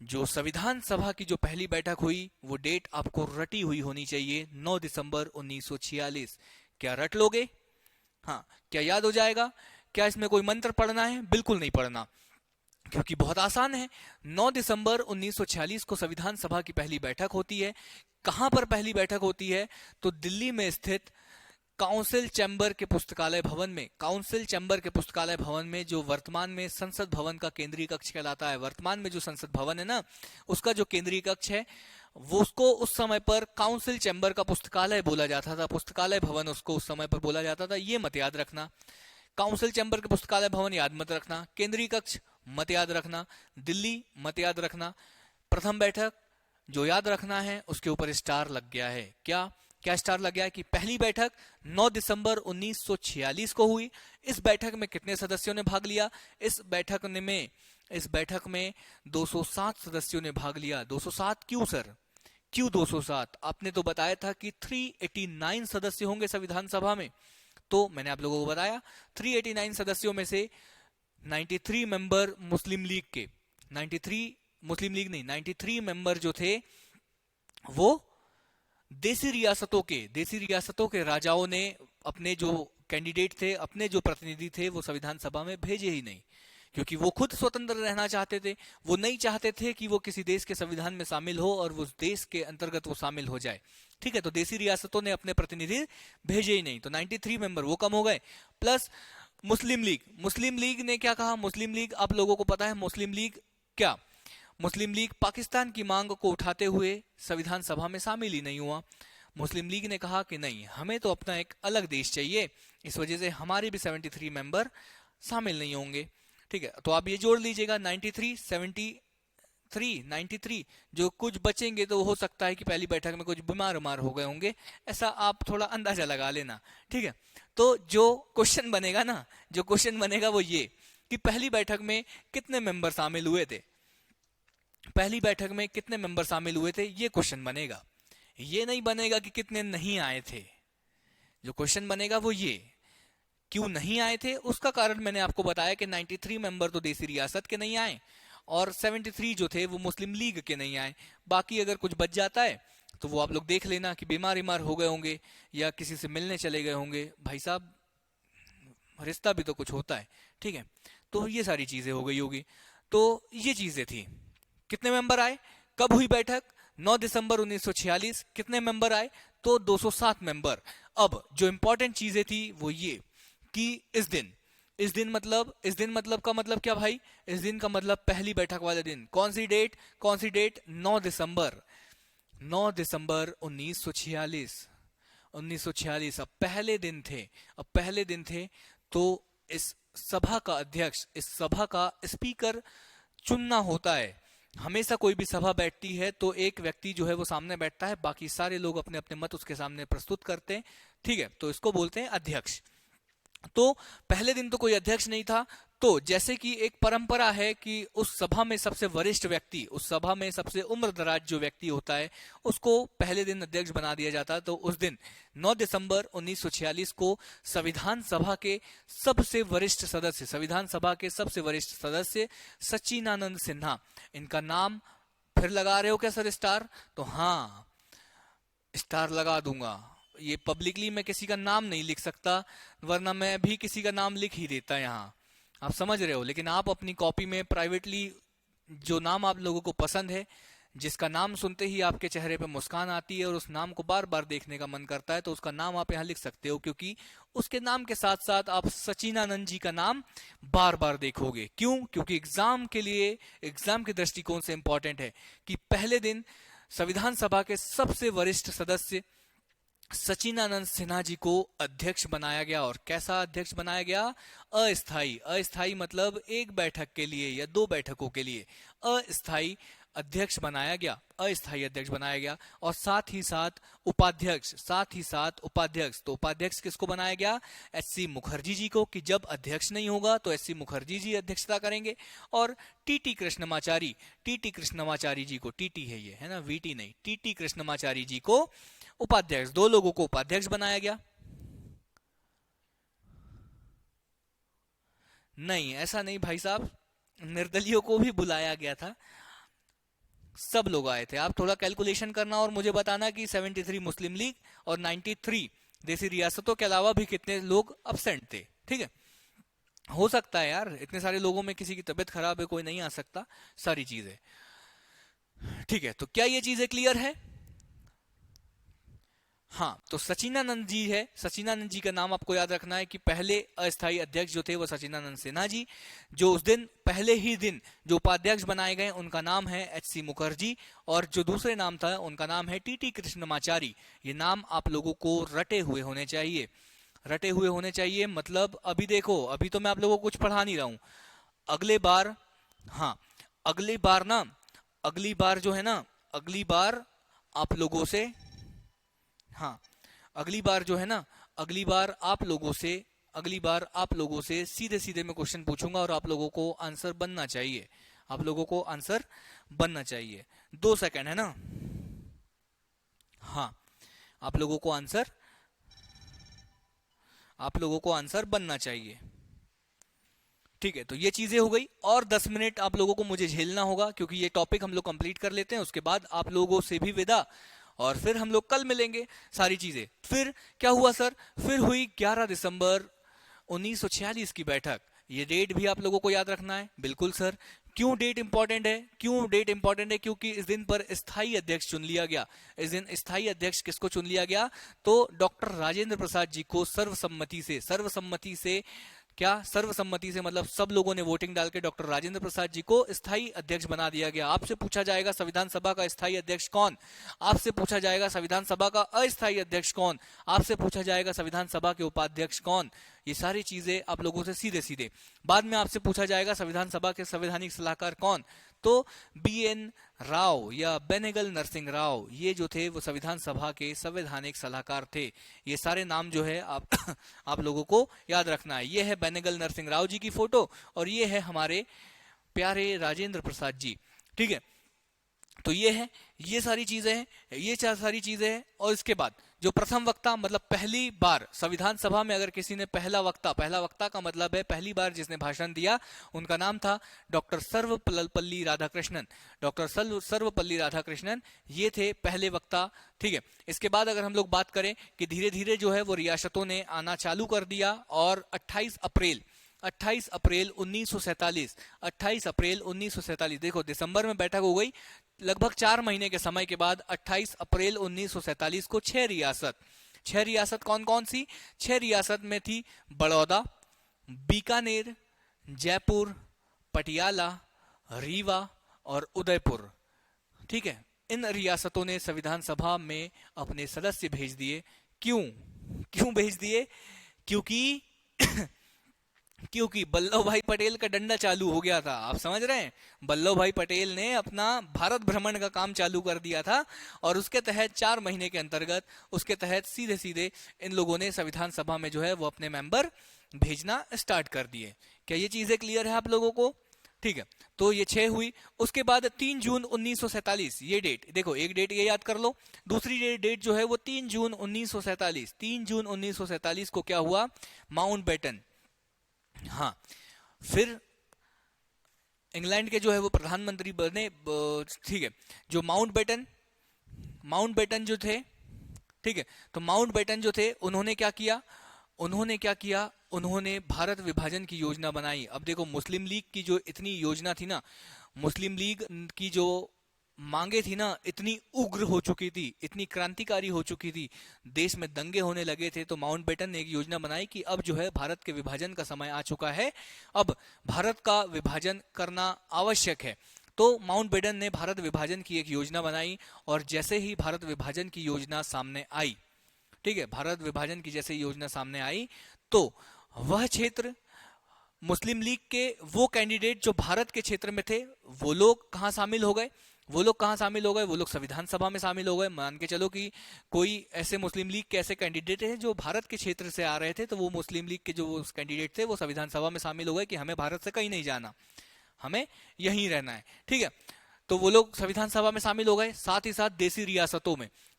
Speaker 1: जो संविधान सभा की जो पहली बैठक हुई वो डेट आपको रटी हुई होनी चाहिए, 9 दिसंबर 1946। क्या रट लोगे? हाँ, क्या याद हो जाएगा? क्या इसमें कोई मंत्र पढ़ना है? बिल्कुल नहीं पढ़ना, क्योंकि बहुत आसान है। 9 दिसंबर 1946 को संविधान सभा की पहली बैठक होती है। कहां पर पहली बैठक होती है, तो दिल्ली में स्थित काउंसिल चैम्बर के पुस्तकालय भवन में। काउंसिल चैम्बर के पुस्तकालय भवन में, जो वर्तमान में संसद भवन का केंद्रीय कक्ष कहलाता है। वर्तमान में जो संसद भवन है ना उसका जो केंद्रीय कक्ष है वो, उसको उस समय पर काउंसिल चैम्बर का पुस्तकालय बोला जाता था, पुस्तकालय भवन उसको उस समय पर बोला जाता था। ये मत याद रखना, काउंसिल चैम्बर के पुस्तकालय भवन याद मत रखना, केंद्रीय कक्ष मत याद रखना, दिल्ली मत याद रखना। प्रथम बैठक जो याद रखना है उसके ऊपर स्टार लग गया है। क्या क्या स्टार लग गया है कि पहली बैठक 9 दिसंबर 1946 को हुई। इस बैठक में कितने सदस्यों ने भाग लिया? इस बैठक में 207 सदस्यों ने भाग लिया। 207 क्यों सर, क्यों 207? आपने तो बताया था कि 389 सदस्य होंगे संविधान सभा में, तो मैंने आप लोगों को बताया 389 सदस्यों में से 93 मेंबर मुस्लिम लीग के, 93 मेंबर जो थे वो देसी रियासतों के राजाओं ने अपने जो कैंडिडेट थे, अपने जो प्रतिनिधि थे वो संविधान सभा में भेजे ही नहीं, क्योंकि वो खुद स्वतंत्र रहना चाहते थे। वो नहीं चाहते थे कि वो किसी देश के संविधान में शामिल हो और उस देश के अंतर्गत वो शामिल हो जाए। ठीक है, तो देसी रियासतों ने अपने प्रतिनिधि भेजे ही नहीं, तो 93 मेंबर वो कम हो गए। प्लस मुस्लिम लीग ने क्या कहा? मुस्लिम लीग, आप लोगों को पता है मुस्लिम लीग क्या? मुस्लिम लीग पाकिस्तान की मांग को उठाते हुए संविधान सभा में शामिल ही नहीं हुआ। मुस्लिम लीग ने कहा कि नहीं, हमें तो अपना एक अलग देश चाहिए, इस वजह से हमारे भी 73 मेंबर शामिल नहीं होंगे। ठीक है, तो आप ये जोड़ लीजिएगा 93, 73, 93, जो कुछ बचेंगे तो हो सकता है कि पहली बैठक में कुछ बीमार हो गए होंगे, ऐसा आप थोड़ा अंदाजा लगा लेना। ठीक है, तो जो क्वेश्चन बनेगा ना, जो क्वेश्चन बनेगा वो ये कि पहली बैठक में कितने मेंबर शामिल हुए थे, पहली बैठक में कितने मेंबर शामिल हुए थे, ये क्वेश्चन बनेगा। ये नहीं बनेगा कि कितने नहीं आए थे। जो क्वेश्चन बनेगा वो ये, क्यों नहीं आए थे, उसका कारण मैंने आपको बताया कि 93 मेंबर तो देसी रियासत के नहीं आए और 73 जो थे वो मुस्लिम लीग के नहीं आए। बाकी अगर कुछ बच जाता है तो वो आप लोग देख लेना कि बीमार हो गए होंगे या किसी से मिलने चले गए होंगे। भाई साहब, रिश्ता भी तो कुछ होता है। ठीक है, तो ये सारी चीजें हो गई होगी। तो ये चीजें थी। कितने मेंबर आए, कब हुई बैठक? 9 दिसंबर 1946। कितने मेंबर आए? तो 207 मेंबर। अब जो इंपॉर्टेंट चीजें थी वो ये कि इस दिन मतलब का मतलब क्या भाई? इस दिन का मतलब पहली बैठक वाले दिन। कौन सी डेट? 9 दिसंबर 1946। 1946 अब पहले दिन थे। तो इस सभा का अध्यक्ष, इस सभा का स्पीकर चुनना होता है। हमेशा कोई भी सभा बैठती है तो एक व्यक्ति जो है वो सामने बैठता है, बाकी सारे लोग अपने अपने मत उसके सामने प्रस्तुत करते हैं। ठीक है, तो इसको बोलते हैं अध्यक्ष। तो पहले दिन तो कोई अध्यक्ष नहीं था, तो जैसे कि एक परंपरा है कि उस सभा में सबसे वरिष्ठ व्यक्ति, उस सभा में सबसे उम्रदराज जो व्यक्ति होता है, उसको पहले दिन अध्यक्ष बना दिया जाता। तो उस दिन 9 दिसंबर 1946 को संविधान सभा के सबसे वरिष्ठ सदस्य सच्चिदानंद सिन्हा, इनका नाम फिर लगा रहे हो क्या सर स्टार? तो हाँ, स्टार लगा दूंगा। ये पब्लिकली मैं किसी का नाम नहीं लिख सकता, वरना मैं भी किसी का नाम लिख ही देता यहाँ, आप समझ रहे हो। लेकिन आप अपनी कॉपी में प्राइवेटली जो नाम आप लोगों को पसंद है, जिसका नाम सुनते ही आपके चेहरे पे मुस्कान आती है और उस नाम को बार बार देखने का मन करता है, तो उसका नाम आप यहाँ लिख सकते हो, क्योंकि उसके नाम के साथ साथ आप सच्चिदानंद जी का नाम बार बार देखोगे। क्यों? क्योंकि एग्जाम के लिए, एग्जाम के दृष्टिकोण से इंपॉर्टेंट है कि पहले दिन संविधान सभा के सबसे वरिष्ठ सदस्य सच्चिदानंद सिन्हा जी को अध्यक्ष बनाया गया। और कैसा अध्यक्ष बनाया गया? अस्थाई मतलब एक बैठक के लिए या 2 बैठकों के लिए अस्थाई अध्यक्ष बनाया गया। और साथ ही साथ उपाध्यक्ष, तो उपाध्यक्ष किसको बनाया गया? एचसी मुखर्जी जी को, कि जब अध्यक्ष नहीं होगा तो एचसी मुखर्जी जी अध्यक्षता करेंगे। और टीटी कृष्णमाचारी जी को, टीटी है ये, है ना, वीटी नहीं, टीटी कृष्णमाचारी जी को उपाध्यक्ष, 2 लोगों को उपाध्यक्ष बनाया गया। नहीं, ऐसा नहीं भाई साहब, निर्दलियों को भी बुलाया गया था, सब लोग आए थे। आप थोड़ा कैलकुलेशन करना और मुझे बताना कि 73 मुस्लिम लीग और 93 देसी रियासतों के अलावा भी कितने लोग अब्सेंट थे। ठीक है, हो सकता है यार, इतने सारे लोगों में किसी की तबीयत खराब है, कोई नहीं आ सकता, सारी चीजें। ठीक है, तो क्या ये चीजें क्लियर है? हाँ, तो सच्चिदानंद जी का नाम आपको याद रखना है कि पहले अस्थायी अध्यक्ष जो थे वो सच्चिदानंद सिन्हा जी, जो उस दिन पहले ही दिन जो उपाध्यक्ष बनाए गए उनका नाम है एचसी मुखर्जी, और जो दूसरे नाम था उनका नाम है टीटी कृष्णमाचारी। ये नाम आप लोगों को रटे हुए होने चाहिए। मतलब अभी देखो, अभी तो मैं आप लोगों को कुछ पढ़ा नहीं रहा हूं, अगले बार, हाँ अगली बार जो है ना, अगली बार आप लोगों से, हाँ अगली बार जो है ना, अगली बार आप लोगों से सीधे सीधे मैं क्वेश्चन पूछूंगा और आप लोगों को आंसर बनना चाहिए। 2 सेकंड है ना, हाँ आप लोगों को आंसर बनना चाहिए। ठीक है, तो ये चीजें हो गई। और 10 मिनट आप लोगों को मुझे झेलना होगा, क्योंकि ये टॉपिक हम लोग कंप्लीट कर लेते हैं, उसके बाद आप लोगों से भी विदा, और फिर हम लोग कल मिलेंगे सारी चीजें। फिर क्या हुआ सर? फिर हुई 11 दिसंबर 1946 की बैठक। ये डेट भी आप लोगों को याद रखना है। बिल्कुल सर। क्यों डेट इंपॉर्टेंट है? क्यों डेट इंपॉर्टेंट है? क्योंकि इस दिन पर स्थायी अध्यक्ष चुन लिया गया। इस दिन स्थायी अध्यक्ष किसको चुन लिया गया? तो डॉक्टर राजेंद्र प्रसाद जी को सर्वसम्मति से क्या सर्वसम्मति से मतलब सब लोगों ने वोटिंग डाल के डॉक्टर राजेंद्र प्रसाद जी को स्थायी अध्यक्ष बना दिया गया। आपसे पूछा जाएगा संविधान सभा का स्थायी अध्यक्ष कौन? आपसे पूछा जाएगा संविधान सभा का अस्थायी अध्यक्ष कौन? आपसे पूछा जाएगा संविधान सभा के उपाध्यक्ष कौन? ये सारी चीजें आप लोगों से सीधे सीधे। बाद में आपसे पूछा जाएगा संविधान सभा के संवैधानिक सलाहकार कौन? तो BN राव या बेनेगल नरसिंह राव, ये जो थे वो संविधान सभा के संवैधानिक सलाहकार थे। ये सारे नाम जो है आप आप लोगों को याद रखना है। ये है बेनेगल नरसिंह राव जी की फोटो और ये है हमारे प्यारे राजेंद्र प्रसाद जी। ठीक है, तो ये है, ये सारी चीजें हैं, ये चार सारी चीजें हैं। और इसके बाद जो प्रथम वक्ता मतलब पहली बार संविधान सभा में अगर किसी ने पहला वक्ता का मतलब है पहली बार जिसने भाषण दिया, उनका नाम था डॉक्टर सर्वपल्ली राधाकृष्णन। डॉक्टर सर्वपल्ली राधाकृष्णन ये थे पहले वक्ता। ठीक है, इसके बाद अगर हम लोग बात करें कि धीरे धीरे जो है वो रियासतों ने आना चालू कर दिया और 28 अप्रैल 1947 देखो दिसंबर में बैठक हो गई, लगभग 4 महीने के समय के बाद 28 अप्रैल 1947 को 6 रियासत कौन कौन सी? 6 रियासत में थी बड़ौदा, बीकानेर, जयपुर, पटियाला, रीवा और उदयपुर। ठीक है, इन रियासतों ने संविधान सभा में अपने सदस्य भेज दिए। क्यों भेज दिए? क्योंकि क्योंकि वल्लभ भाई पटेल का डंडा चालू हो गया था। आप समझ रहे हैं, वल्लभ भाई पटेल ने अपना भारत भ्रमण का काम चालू कर दिया था और उसके तहत 4 महीने के अंतर्गत उसके तहत सीधे सीधे इन लोगों ने संविधान सभा में जो है वो अपने मेंबर भेजना स्टार्ट कर दिए। क्या ये चीजें क्लियर है आप लोगों को? ठीक है, तो ये 6 हुई। उसके बाद 3 जून 1947, ये डेट देखो, एक डेट ये याद कर लो। दूसरी डेट जो है वो 3 जून 1947 को क्या हुआ? माउंटबेटन। हाँ, फिर इंग्लैंड के जो है वो प्रधानमंत्री बने। ठीक है, जो माउंटबेटन जो थे, ठीक है, तो माउंटबेटन जो थे उन्होंने क्या किया? उन्होंने भारत विभाजन की योजना बनाई। अब देखो मुस्लिम लीग की जो इतनी योजना थी ना, मुस्लिम लीग की जो मांगे थी ना, इतनी उग्र हो चुकी थी, इतनी क्रांतिकारी हो चुकी थी, देश में दंगे होने लगे थे। तो माउंटबेटन ने एक योजना बनाई कि अब जो है भारत के विभाजन का समय आ चुका है, अब भारत का विभाजन करना आवश्यक है। तो माउंटबेटन ने भारत विभाजन की एक योजना बनाई और जैसे ही भारत विभाजन की योजना सामने आई, ठीक है, भारत विभाजन की जैसे योजना सामने आई तो वह क्षेत्र, मुस्लिम लीग के वो कैंडिडेट जो भारत के क्षेत्र में थे, वो लोग कहाँ शामिल हो गए? वो लोग संविधान सभा में शामिल हो गए। मान के चलो कि कोई ऐसे मुस्लिम लीग के ऐसे कैंडिडेट हैं जो भारत के क्षेत्र से आ रहे थे, तो वो मुस्लिम लीग के जो कैंडिडेट थे वो संविधान सभा में शामिल हो गए कि हमें भारत से कहीं नहीं जाना, हमें यहीं रहना है। ठीक है, तो वो लोग संविधान सभा में शामिल हो गए। साथ ही साथ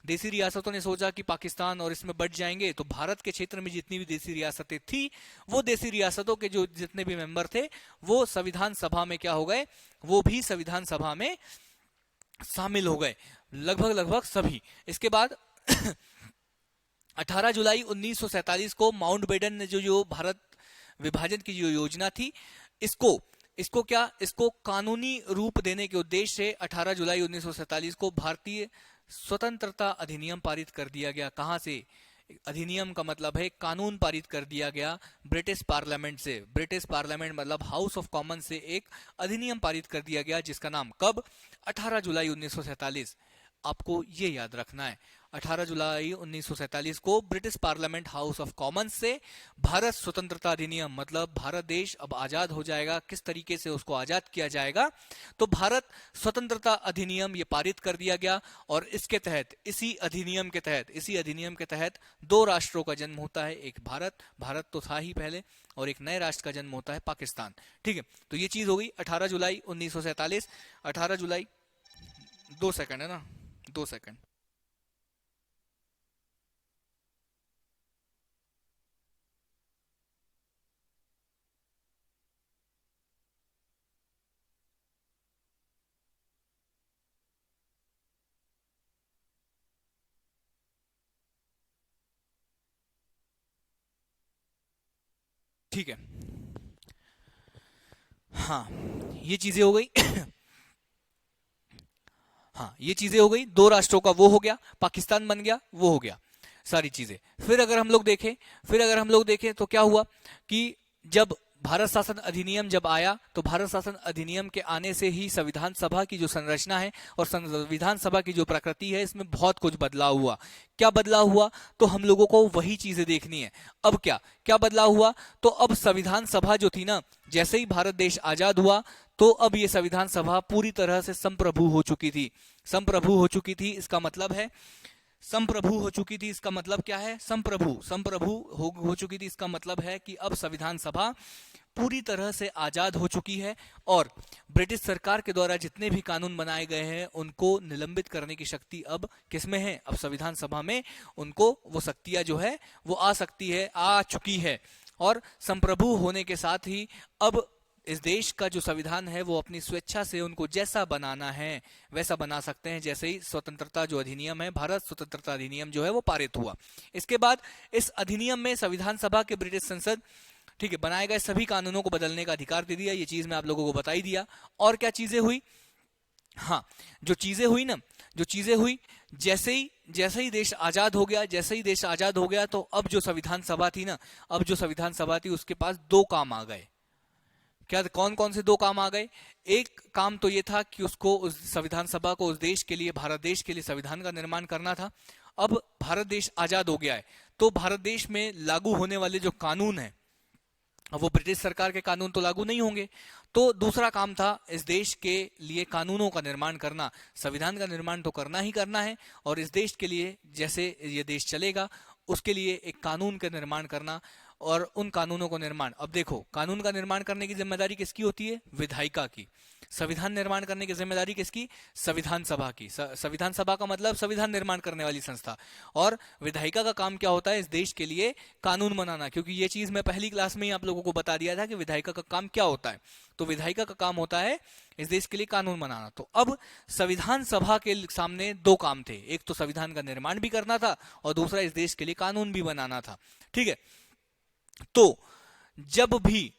Speaker 1: देसी रियासतों ने सोचा कि पाकिस्तान और इसमें बढ़ जाएंगे, तो भारत के क्षेत्र में जितनी भी देसी रियासतें थी, वो देसी रियासतों के जो जितने भी मेंबर थे वो संविधान सभा में क्या हो गए? वो भी संविधान सभा में शामिल हो गए, लगभग सभी। इसके बाद 18 जुलाई 1947 को माउंटबेटन ने जो भारत विभाजन की जो योजना थी, इसको कानूनी रूप देने के उद्देश्य से 18 जुलाई 1947 को भारतीय स्वतंत्रता अधिनियम पारित कर दिया गया। कहां से? अधिनियम का मतलब है कानून पारित कर दिया गया ब्रिटिश पार्लियामेंट से। ब्रिटिश पार्लियामेंट मतलब हाउस ऑफ कॉमन से एक अधिनियम पारित कर दिया गया, जिसका नाम कब? 18 जुलाई 1947। आपको ये याद रखना है, 18 जुलाई 1947 को British parliament house of Commons से भारत स्वतंत्रता अधिनियम, मतलब भारत देश अब आजाद हो जाएगा, किस तरीके से उसको आजाद किया जाएगा, तो भारत स्वतंत्रता अधिनियम ये पारित कर दिया गया। और इसके तहत, इसी अधिनियम के तहत 2 राष्ट्रों का जन्म होता है, एक भारत तो था ही पहले, और एक नए राष्ट्र का जन्म होता है पाकिस्तान। ठीक है, तो ये चीज हो गई 18 जुलाई 1947। 18 जुलाई 2 सेकंड है ना, 2 सेकंड। ठीक है, हाँ, ये चीजें हो गई। हाँ, ये चीजें हो गई, दो राष्ट्रों का वो हो गया, पाकिस्तान बन गया, वो हो गया सारी चीजें। फिर अगर हम लोग देखें तो क्या हुआ कि जब भारत शासन अधिनियम जब आया, तो भारत शासन अधिनियम के आने से ही संविधान सभा की जो संरचना है और संविधान सभा की जो प्रकृति है, इसमें बहुत कुछ बदलाव हुआ। क्या बदलाव हुआ, तो हम लोगों को वही चीजें देखनी है। अब क्या क्या बदलाव हुआ, तो अब संविधान सभा जो थी ना, जैसे ही भारत देश आजाद हुआ, तो अब ये संविधान सभा पूरी तरह से संप्रभु हो चुकी थी। संप्रभु हो चुकी थी, इसका मतलब है संप्रभु हो चुकी थी, इसका मतलब क्या है, संप्रभु हो चुकी थी, इसका मतलब है कि अब संविधान सभा पूरी तरह से आजाद हो चुकी है और ब्रिटिश सरकार के द्वारा जितने भी कानून बनाए गए हैं उनको निलंबित करने की शक्ति अब किसमें है, अब संविधान सभा में उनको वो शक्तियां जो है वो आ सकती है, आ चुकी है। और संप्रभु होने के साथ ही अब इस देश का जो संविधान है वो अपनी स्वेच्छा से उनको जैसा बनाना है वैसा बना सकते हैं। जैसे ही स्वतंत्रता जो अधिनियम है, भारत स्वतंत्रता अधिनियम जो है वो पारित हुआ, इसके बाद इस अधिनियम में संविधान सभा के ब्रिटिश संसद, ठीक है, बनाए गए सभी कानूनों को बदलने का अधिकार दे दिया। ये चीज मैं आप लोगों को बता ही दिया। और क्या चीजें हुई, हाँ, जो चीजें हुई जैसे ही देश आजाद हो गया, तो अब जो संविधान सभा थी ना, उसके पास दो काम आ गए। क्या, कौन कौन से दो काम आ गए, एक काम तो ये था कि उसको, उस संविधान सभा को उस देश के लिए, भारत देश के लिए संविधान का निर्माण करना था। अब भारत देश आजाद हो गया है, तो भारत देश में लागू होने वाले जो कानून है वो ब्रिटिश सरकार के कानून तो लागू नहीं होंगे। तो दूसरा काम था इस देश के लिए कानूनों का निर्माण करना, संविधान का निर्माण तो करना ही करना है, और इस देश के लिए जैसे ये देश चलेगा उसके लिए एक कानून का निर्माण करना, और उन कानूनों को निर्माण, अब देखो कानून का निर्माण करने की जिम्मेदारी किसकी होती है, विधायिका की। संविधान निर्माण करने की जिम्मेदारी किसकी, संविधान सभा की। संविधान सभा का मतलब संविधान निर्माण करने वाली संस्था। और विधायिका का काम क्या होता है, इस देश के लिए कानून बनाना। क्योंकि ये चीज मैं पहली क्लास में ही आप लोगों को बता दिया था कि विधायिका का काम क्या होता है। तो विधायिका का काम होता है इस देश के लिए कानून बनाना। तो अब संविधान सभा के सामने दो काम थे, एक तो संविधान का निर्माण भी करना था और दूसरा इस देश के लिए कानून भी बनाना था। ठीक है, तो जब भी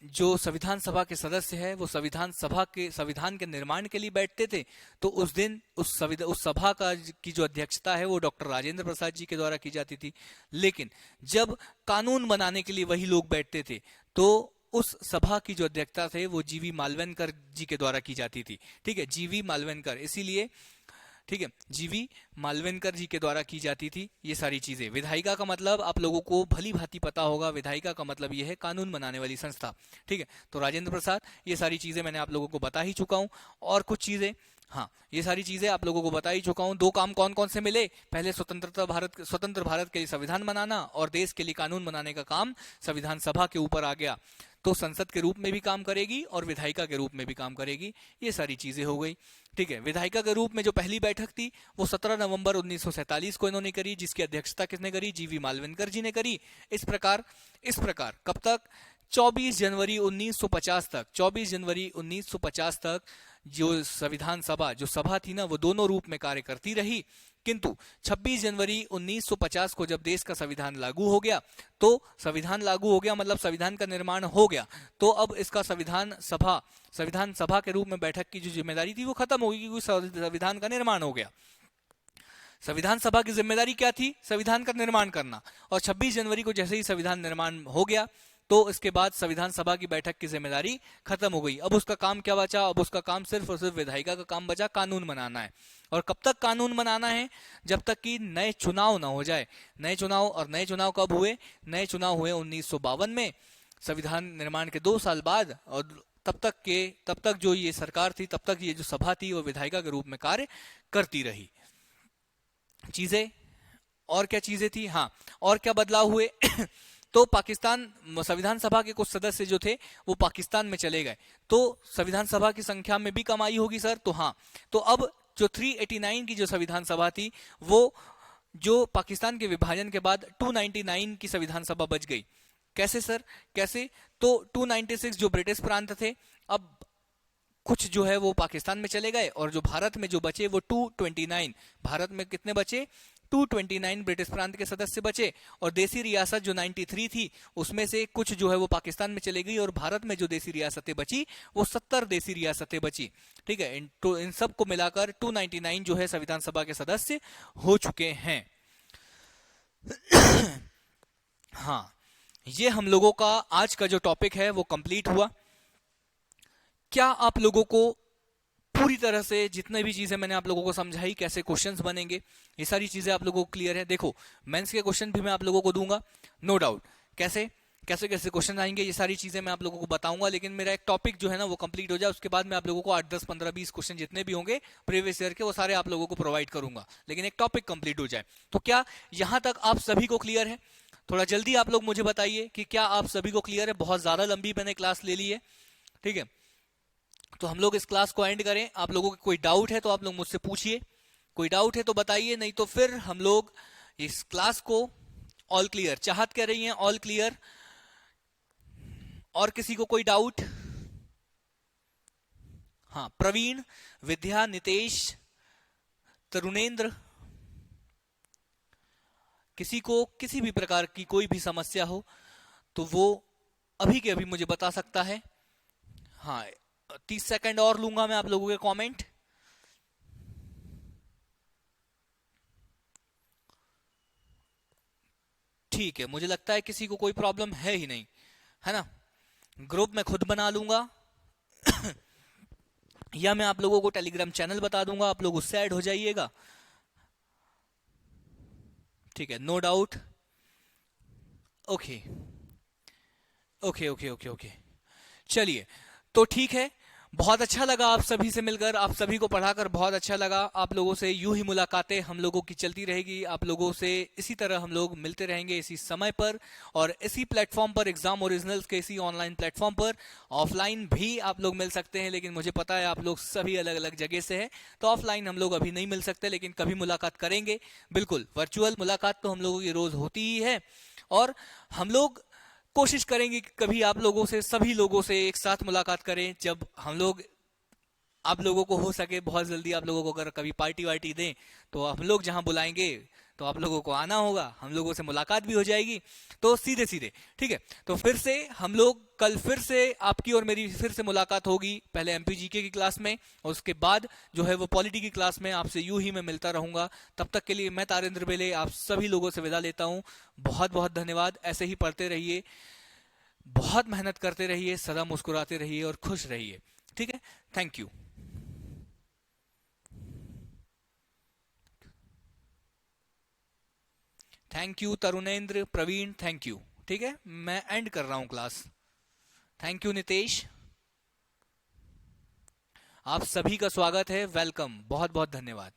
Speaker 1: जो संविधान सभा के सदस्य है वो संविधान के निर्माण के लिए बैठते थे, तो उस दिन उस सभा की जो अध्यक्षता है वो डॉक्टर राजेंद्र प्रसाद जी के द्वारा की जाती थी। लेकिन जब कानून बनाने के लिए वही लोग बैठते थे, तो उस सभा की जो अध्यक्षता थे वो जीवी मालवनकर जी के द्वारा की जाती थी। ठीक है, जीवी मालवनकर, इसीलिए ठीक है, जीवी मालवनकर जी के द्वारा की जाती थी ये सारी चीजें। विधायिका का मतलब आप लोगों को भली भांति पता होगा, विधायिका का मतलब ये है कानून बनाने वाली संस्था। ठीक है, तो राजेंद्र प्रसाद, ये सारी चीजें मैंने आप लोगों को बता ही चुका हूं। और कुछ चीजें, हाँ, ये सारी चीजें आप लोगों को बता ही चुका हूं। दो काम कौन कौन से मिले, पहले स्वतंत्र भारत के लिए संविधान बनाना, और देश के लिए कानून बनाने का काम संविधान सभा के ऊपर आ गया। तो संसद के रूप में भी काम करेगी और विधायिका के रूप में भी काम करेगी। ये सारी चीजें हो गई। ठीक है, विधायिका के रूप में जो पहली बैठक थी वो 17 नवंबर 1947 को इन्होंने करी, जिसकी अध्यक्षता किसने करी, जीवी मालवनकर जी ने करी। इस प्रकार कब तक, 24 जनवरी 1950 तक, 24 जनवरी 1950 तक जो संविधान सभा जो सभा थी ना वो दोनों रूप में कार्य करती रही। किंतु 26 जनवरी 1950 को जब देश का संविधान लागू हो गया, तो संविधान लागू हो गया मतलब संविधान का निर्माण हो गया, तो अब इसका संविधान सभा के रूप में बैठक की जो जिम्मेदारी थी वो खत्म हो गई, क्योंकि संविधान का निर्माण हो गया। संविधान सभा की जिम्मेदारी क्या थी, संविधान का निर्माण करना। और 26 जनवरी को जैसे ही संविधान निर्माण हो गया, तो इसके बाद संविधान सभा की बैठक की जिम्मेदारी खत्म हो गई। अब उसका काम क्या बचा, अब उसका काम सिर्फ और सिर्फ विधायिका का काम बचा, कानून बनाना है। और कब तक कानून बनाना है, जब तक कि नए चुनाव ना हो जाए। नए चुनाव कब हुए, नए चुनाव हुए 1952 में, संविधान निर्माण के 2 साल बाद। और तब तक जो ये सरकार थी, तब तक ये जो सभा थी वो विधायिका के रूप में कार्य करती रही। चीजें और क्या चीजें थी, हाँ, और क्या बदलाव हुए तो पाकिस्तान, संविधान सभा के कुछ सदस्य जो थे वो पाकिस्तान में चले गए, तो संविधान सभा की संख्या में भी कम आई होगी सर। तो हाँ, तो अब जो 389 की जो संविधान सभा थी, वो जो पाकिस्तान के विभाजन के बाद 299 की संविधान सभा बच गई। कैसे सर, कैसे, तो 296 जो ब्रिटिश प्रांत थे, अब कुछ जो है वो पाकिस्तान में चले गए, और जो भारत में जो बचे वो 229, भारत में कितने बचे, 229 ब्रिटिश प्रांत के सदस्य बचे, और देसी रियासत जो 93 थी उसमें से कुछ जो है वो पाकिस्तान में चले गई, और भारत में जो देसी रियासतें बची वो 70 देसी रियासतें बची। ठीक है, इन सब को मिलाकर 299 जो है संविधान सभा के सदस्य हो चुके हैं। हाँ, ये हम लोगों का आज का जो टॉपिक है वो कंप्लीट हुआ। क्या आप लोगों को पूरी तरह से जितने भी चीजें मैंने आप लोगों को समझाई, कैसे क्वेश्चंस बनेंगे, ये सारी चीजें आप लोगों को क्लियर है? देखो, मेंस के क्वेश्चन भी मैं आप लोगों को दूंगा, नो डाउट। कैसे कैसे कैसे क्वेश्चन आएंगे ये सारी चीजें मैं आप लोगों को बताऊंगा, लेकिन मेरा एक टॉपिक जो है ना वो कंप्लीट हो जाए, उसके बाद मैं आप लोगों को 8, 10, 15, 20 क्वेश्चन जितने भी होंगे प्रीवियस ईयर के वो सारे आप लोगों को प्रोवाइड करूंगा, लेकिन एक टॉपिक कंप्लीट हो जाए। तो क्या यहां तक आप सभी को क्लियर है? थोड़ा जल्दी आप लोग मुझे बताइए कि क्या आप सभी को क्लियर है? बहुत ज्यादा लंबी मैंने क्लास ले ली है, ठीक है? तो हम लोग इस क्लास को एंड करें। आप लोगों को कोई डाउट है तो आप लोग मुझसे पूछिए, कोई डाउट है तो बताइए, नहीं तो फिर हम लोग इस क्लास को ऑल क्लियर, चाहत कह रही हैं ऑल क्लियर, और किसी को कोई डाउट? हाँ, प्रवीण, विद्या, नितेश, तरुणेंद्र, किसी को किसी भी प्रकार की कोई भी समस्या हो तो वो अभी के अभी मुझे बता सकता है। हाँ, 30 सेकंड और लूंगा मैं आप लोगों के कमेंट। ठीक है, मुझे लगता है किसी को कोई प्रॉब्लम है ही नहीं, है ना? ग्रुप मैं खुद बना लूंगा या मैं आप लोगों को टेलीग्राम चैनल बता दूंगा, आप लोग उससे ऐड हो जाइएगा। ठीक है, no doubt. Okay okay okay okay okay, चलिए, तो ठीक है। बहुत अच्छा लगा आप सभी से मिलकर, आप सभी को पढ़ाकर बहुत अच्छा लगा। आप लोगों से यूं ही मुलाकातें हम लोगों की चलती रहेगी, आप लोगों से इसी तरह हम लोग मिलते रहेंगे इसी समय पर और इसी प्लेटफॉर्म पर, एग्जाम ओरिजिनल्स के इसी ऑनलाइन प्लेटफॉर्म पर। ऑफलाइन भी आप लोग मिल सकते हैं, लेकिन मुझे पता है आप लोग सभी अलग अलग जगह से हैं, तो ऑफलाइन हम लोग अभी नहीं मिल सकते, लेकिन कभी मुलाकात करेंगे। बिल्कुल, वर्चुअल मुलाकात तो हम लोगों की रोज होती ही है, और हम लोग कोशिश करेंगे कि कभी आप लोगों से, सभी लोगों से एक साथ मुलाकात करें। जब हम लोग आप लोगों को हो सके बहुत जल्दी, आप लोगों को अगर कभी पार्टी वार्टी दें तो हम लोग जहां बुलाएंगे तो आप लोगों को आना होगा, हम लोगों से मुलाकात भी हो जाएगी। तो सीधे सीधे, ठीक है, तो फिर से हम लोग कल फिर से आपकी और मेरी फिर से मुलाकात होगी, पहले एमपीजीके की क्लास में और उसके बाद जो है वो पॉलिटी की क्लास में। आपसे यूं ही मैं मिलता रहूंगा। तब तक के लिए मैं तारेंद्र बेले आप सभी लोगों से विदा लेता हूं। बहुत बहुत धन्यवाद। ऐसे ही पढ़ते रहिए, बहुत मेहनत करते रहिए, सदा मुस्कुराते रहिए और खुश रहिए, ठीक है? Thank you. Thank you Tarunendra, Praveen, thank you. ठीक है, मैं एंड कर रहा हूं क्लास। थैंक यू नितेश, आप सभी का स्वागत है, वेलकम, बहुत बहुत धन्यवाद।